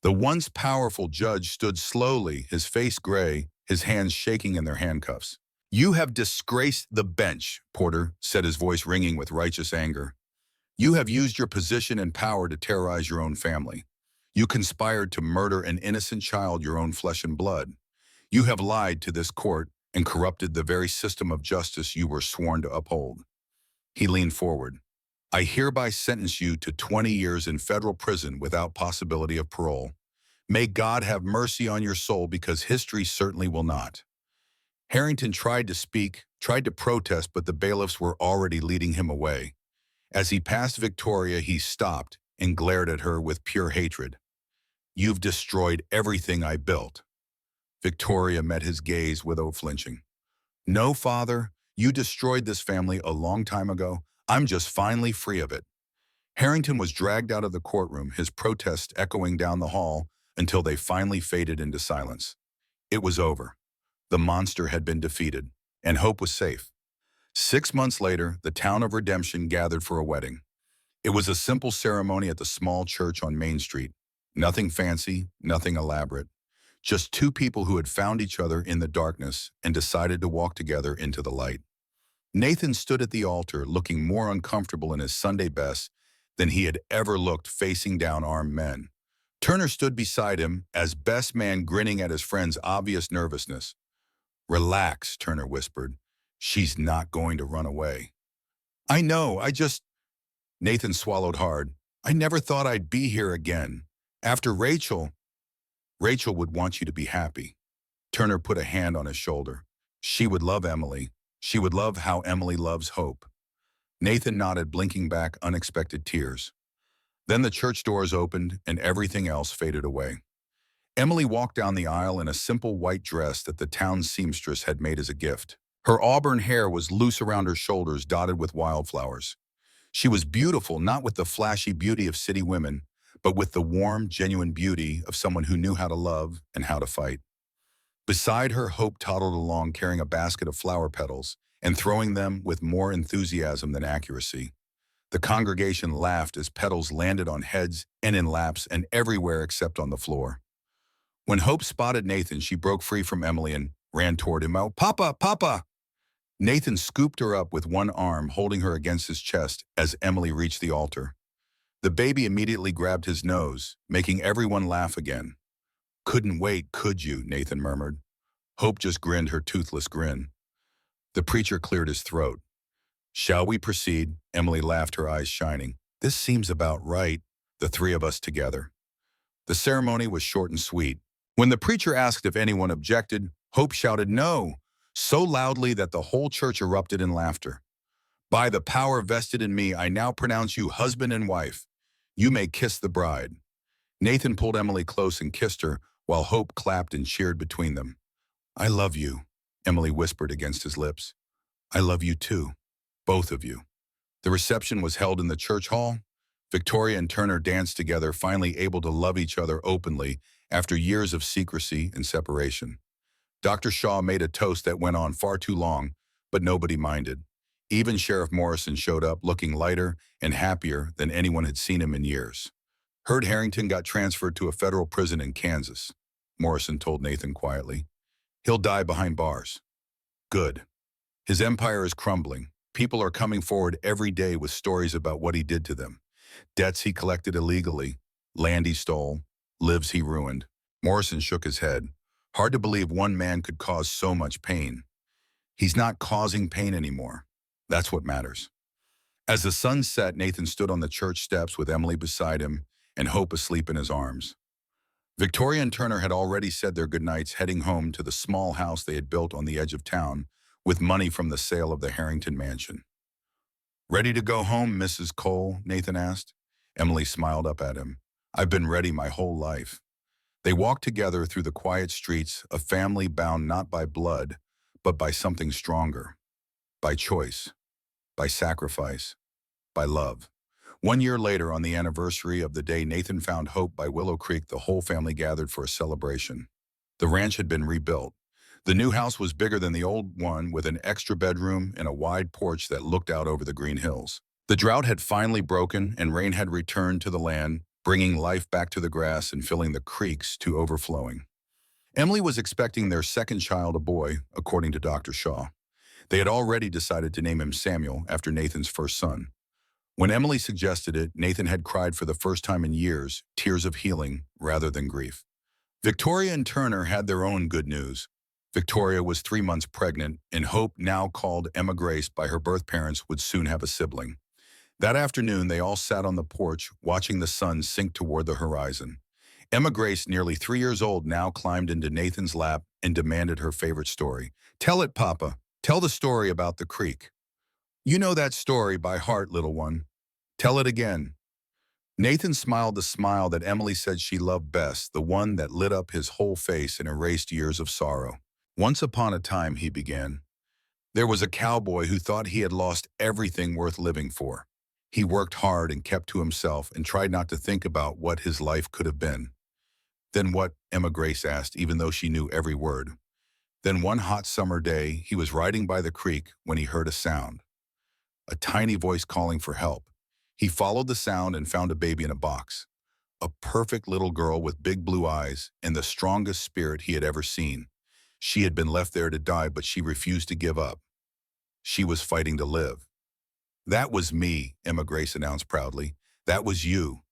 The once powerful judge stood slowly, his face gray, his hands shaking in their handcuffs. "You have disgraced the bench," Porter said, his voice ringing with righteous anger. "You have used your position and power to terrorize your own family. You conspired to murder an innocent child, your own flesh and blood. You have lied to this court and corrupted the very system of justice you were sworn to uphold." He leaned forward. "I hereby sentence you to 20 years in federal prison without possibility of parole. May God have mercy on your soul, because history certainly will not." Harrington tried to speak, tried to protest, but the bailiffs were already leading him away. As he passed Victoria, he stopped and glared at her with pure hatred. "You've destroyed everything I built." Victoria met his gaze without flinching. "No, Father, you destroyed this family a long time ago. I'm just finally free of it." Harrington was dragged out of the courtroom, his protest echoing down the hall until they finally faded into silence. It was over. The monster had been defeated, and hope was safe. 6 months later, the town of Redemption gathered for a wedding. It was a simple ceremony at the small church on Main Street. Nothing fancy, nothing elaborate. Just two people who had found each other in the darkness and decided to walk together into the light. Nathan stood at the altar, looking more uncomfortable in his Sunday best than he had ever looked facing down armed men. Turner stood beside him, as best man, grinning at his friend's obvious nervousness. "Relax," Turner whispered. "She's not going to run away." "I know, Nathan swallowed hard. "I never thought I'd be here again. After Rachel would want you to be happy." Turner put a hand on his shoulder. "She would love Emily. She would love how Emily loves Hope." Nathan nodded, blinking back unexpected tears. Then the church doors opened and everything else faded away. Emily walked down the aisle in a simple white dress that the town seamstress had made as a gift. Her auburn hair was loose around her shoulders, dotted with wildflowers. She was beautiful, not with the flashy beauty of city women, but with the warm, genuine beauty of someone who knew how to love and how to fight. Beside her, Hope toddled along, carrying a basket of flower petals and throwing them with more enthusiasm than accuracy. The congregation laughed as petals landed on heads and in laps and everywhere except on the floor. When Hope spotted Nathan, she broke free from Emily and ran toward him. "Oh, Papa, Papa!" Nathan scooped her up with one arm, holding her against his chest as Emily reached the altar. The baby immediately grabbed his nose, making everyone laugh again. "Couldn't wait, could you?" Nathan murmured. Hope just grinned her toothless grin. The preacher cleared his throat. "Shall we proceed?" Emily laughed, her eyes shining. "This seems about right, the three of us together." The ceremony was short and sweet. When the preacher asked if anyone objected, Hope shouted "no," so loudly that the whole church erupted in laughter. "By the power vested in me, I now pronounce you husband and wife. You may kiss the bride." Nathan pulled Emily close and kissed her, while Hope clapped and cheered between them. "I love you," Emily whispered against his lips. "I love you too, both of you." The reception was held in the church hall. Victoria and Turner danced together, finally able to love each other openly after years of secrecy and separation. Dr. Shaw made a toast that went on far too long, but nobody minded. Even Sheriff Morrison showed up looking lighter and happier than anyone had seen him in years. "Heard Harrington got transferred to a federal prison in Kansas," Morrison told Nathan quietly. "He'll die behind bars." "Good. His empire is crumbling. People are coming forward every day with stories about what he did to them. Debts he collected illegally, land he stole, lives he ruined." Morrison shook his head. "Hard to believe one man could cause so much pain." "He's not causing pain anymore. That's what matters." As the sun set, Nathan stood on the church steps with Emily beside him and Hope asleep in his arms. Victoria and Turner had already said their goodnights, heading home to the small house they had built on the edge of town with money from the sale of the Harrington mansion. "Ready to go home, Mrs. Cole?" Nathan asked. Emily smiled up at him. "I've been ready my whole life." They walked together through the quiet streets, a family bound not by blood, but by something stronger, by choice, by sacrifice, by love. 1 year later, on the anniversary of the day Nathan found Hope by Willow Creek, the whole family gathered for a celebration. The ranch had been rebuilt. The new house was bigger than the old one, with an extra bedroom and a wide porch that looked out over the green hills. The drought had finally broken and rain had returned to the land, bringing life back to the grass and filling the creeks to overflowing. Emily was expecting their second child, a boy, according to Dr. Shaw. They had already decided to name him Samuel after Nathan's first son. When Emily suggested it, Nathan had cried for the first time in years, tears of healing rather than grief. Victoria and Turner had their own good news. Victoria was 3 months pregnant, and Hope, now called Emma Grace by her birth parents, would soon have a sibling. That afternoon, they all sat on the porch, watching the sun sink toward the horizon. Emma Grace, nearly 3 years old, now climbed into Nathan's lap and demanded her favorite story. "Tell it, Papa. Tell the story about the creek." "You know that story by heart, little one. Tell it again." Nathan smiled the smile that Emily said she loved best, the one that lit up his whole face and erased years of sorrow. "Once upon a time," he began, "there was a cowboy who thought he had lost everything worth living for. He worked hard and kept to himself and tried not to think about what his life could have been." "Then what?" Emma Grace asked, even though she knew every word. "Then one hot summer day, he was riding by the creek when he heard a sound. A tiny voice calling for help. He followed the sound and found a baby in a box. A perfect little girl with big blue eyes and the strongest spirit he had ever seen. She had been left there to die, but she refused to give up. She was fighting to live." "That was me," Emma Grace announced proudly. "That was you.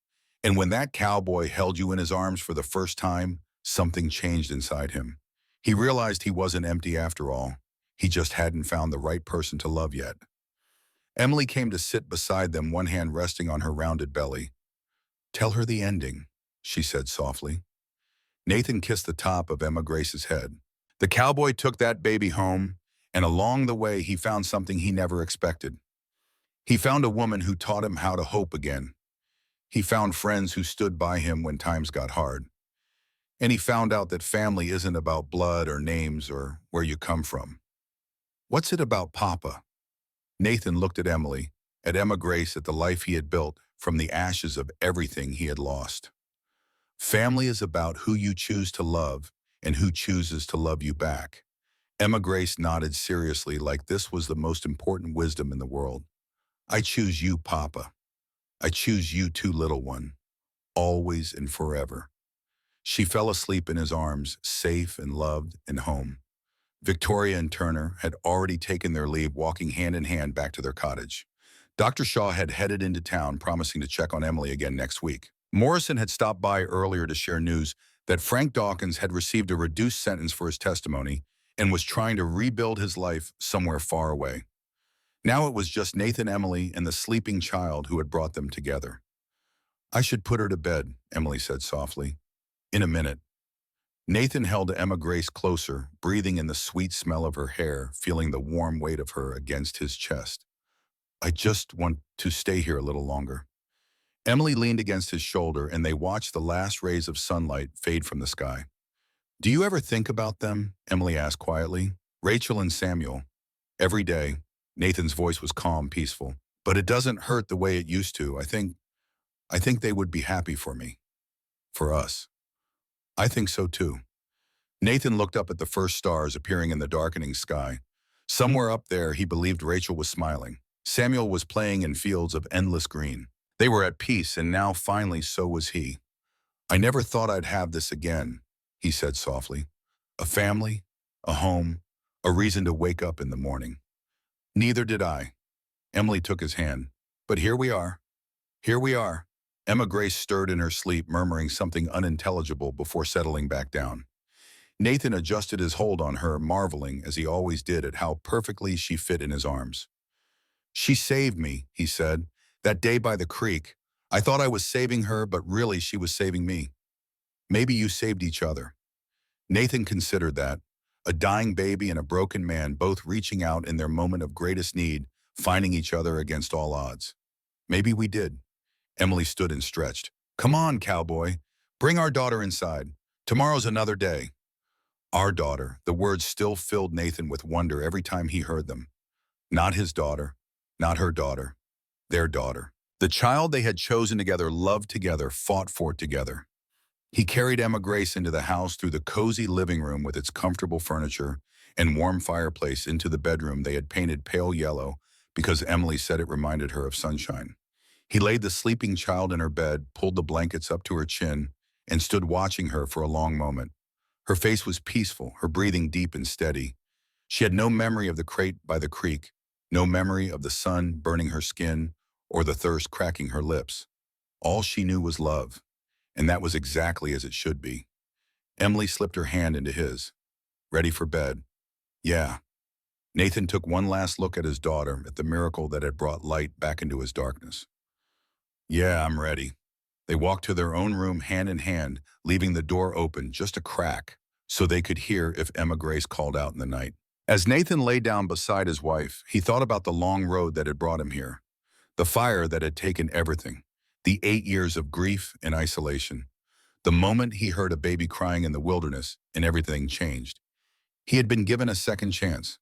And when that cowboy held you in his arms for the first time, something changed inside him. He realized he wasn't empty after all. He just hadn't found the right person to love yet." Emily came to sit beside them, one hand resting on her rounded belly. "Tell her the ending," she said softly. Nathan kissed the top of Emma Grace's head. "The cowboy took that baby home, and along the way he found something he never expected. He found a woman who taught him how to hope again. He found friends who stood by him when times got hard. And he found out that family isn't about blood or names or where you come from. What's it about, Papa?" Nathan looked at Emily, at Emma Grace, at the life he had built from the ashes of everything he had lost. "Family is about who you choose to love and who chooses to love you back." Emma Grace nodded seriously, like this was the most important wisdom in the world. "I choose you, Papa. I choose you too, little one. Always and forever." She fell asleep in his arms, safe and loved and home. Victoria and Turner had already taken their leave, walking hand in hand back to their cottage. Dr. Shaw had headed into town, promising to check on Emily again next week. Morrison had stopped by earlier to share news that Frank Dawkins had received a reduced sentence for his testimony and was trying to rebuild his life somewhere far away. Now it was just Nathan, Emily, and the sleeping child who had brought them together. "I should put her to bed," Emily said softly. "In a minute." Nathan held Emma Grace closer, breathing in the sweet smell of her hair, feeling the warm weight of her against his chest. "I just want to stay here a little longer." Emily leaned against his shoulder, and they watched the last rays of sunlight fade from the sky. Do you ever think about them? Emily asked quietly. Rachel and Samuel. Every day. Nathan's voice was calm, peaceful. But it doesn't hurt the way it used to. I think they would be happy for me. For us. I think so too. Nathan looked up at the first stars appearing in the darkening sky. Somewhere up there, he believed Rachel was smiling. Samuel was playing in fields of endless green. They were at peace, and now finally so was he. I never thought I'd have this again, he said softly. A family, a home, a reason to wake up in the morning. Neither did I. Emily took his hand. But here we are. Here we are. Emma Grace stirred in her sleep, murmuring something unintelligible before settling back down. Nathan adjusted his hold on her, marveling, as he always did, at how perfectly she fit in his arms. She saved me, he said. That day by the creek. I thought I was saving her, but really she was saving me. Maybe you saved each other. Nathan considered that. A dying baby and a broken man both reaching out in their moment of greatest need, finding each other against all odds. Maybe we did. Emily stood and stretched. Come on, Cowboy. Bring our daughter inside. Tomorrow's another day. Our daughter. The words still filled Nathan with wonder every time he heard them. Not his daughter. Not her daughter. Their daughter. The child they had chosen together, loved together, fought for together. He carried Emma Grace into the house, through the cozy living room with its comfortable furniture and warm fireplace, into the bedroom they had painted pale yellow because Emily said it reminded her of sunshine. He laid the sleeping child in her bed, pulled the blankets up to her chin, and stood watching her for a long moment. Her face was peaceful, her breathing deep and steady. She had no memory of the crate by the creek, no memory of the sun burning her skin or the thirst cracking her lips. All she knew was love, and that was exactly as it should be. Emily slipped her hand into his. Ready for bed? Yeah. Nathan took one last look at his daughter, at the miracle that had brought light back into his darkness. Yeah, I'm ready. They walked to their own room hand in hand, leaving the door open just a crack so they could hear if Emma Grace called out in the night. As Nathan lay down beside his wife, he thought about the long road that had brought him here, the fire that had taken everything, the 8 years of grief and isolation. The moment he heard a baby crying in the wilderness, and everything changed. He had been given a second chance,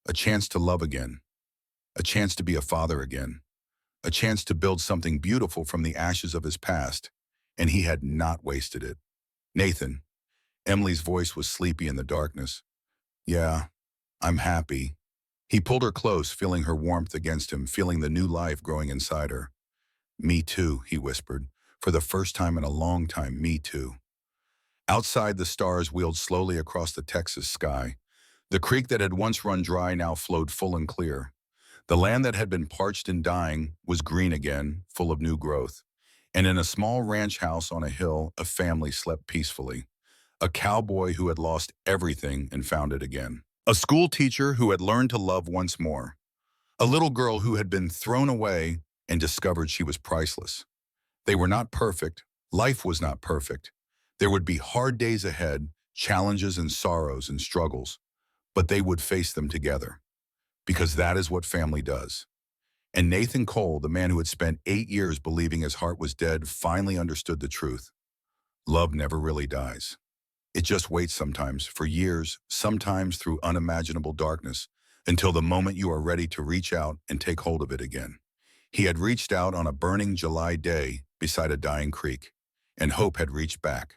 a chance to love again, a chance to be a father again, a chance to build something beautiful from the ashes of his past, and he had not wasted it. Nathan. Emily's voice was sleepy in the darkness. Yeah, I'm happy. He pulled her close, feeling her warmth against him, feeling the new life growing inside her. Me too, he whispered. For the first time in a long time, me too. Outside, the stars wheeled slowly across the Texas sky. The creek that had once run dry now flowed full and clear. The land that had been parched and dying was green again, full of new growth. And in a small ranch house on a hill, a family slept peacefully. A cowboy who had lost everything and found it again. A school teacher who had learned to love once more. A little girl who had been thrown away and discovered she was priceless. They were not perfect. Life was not perfect. There would be hard days ahead, challenges and sorrows and struggles, but they would face them together. Because that is what family does. And Nathan Cole, the man who had spent 8 years believing his heart was dead, finally understood the truth. Love never really dies. It just waits sometimes, for years, sometimes through unimaginable darkness, until the moment you are ready to reach out and take hold of it again. He had reached out on a burning July day beside a dying creek, and hope had reached back.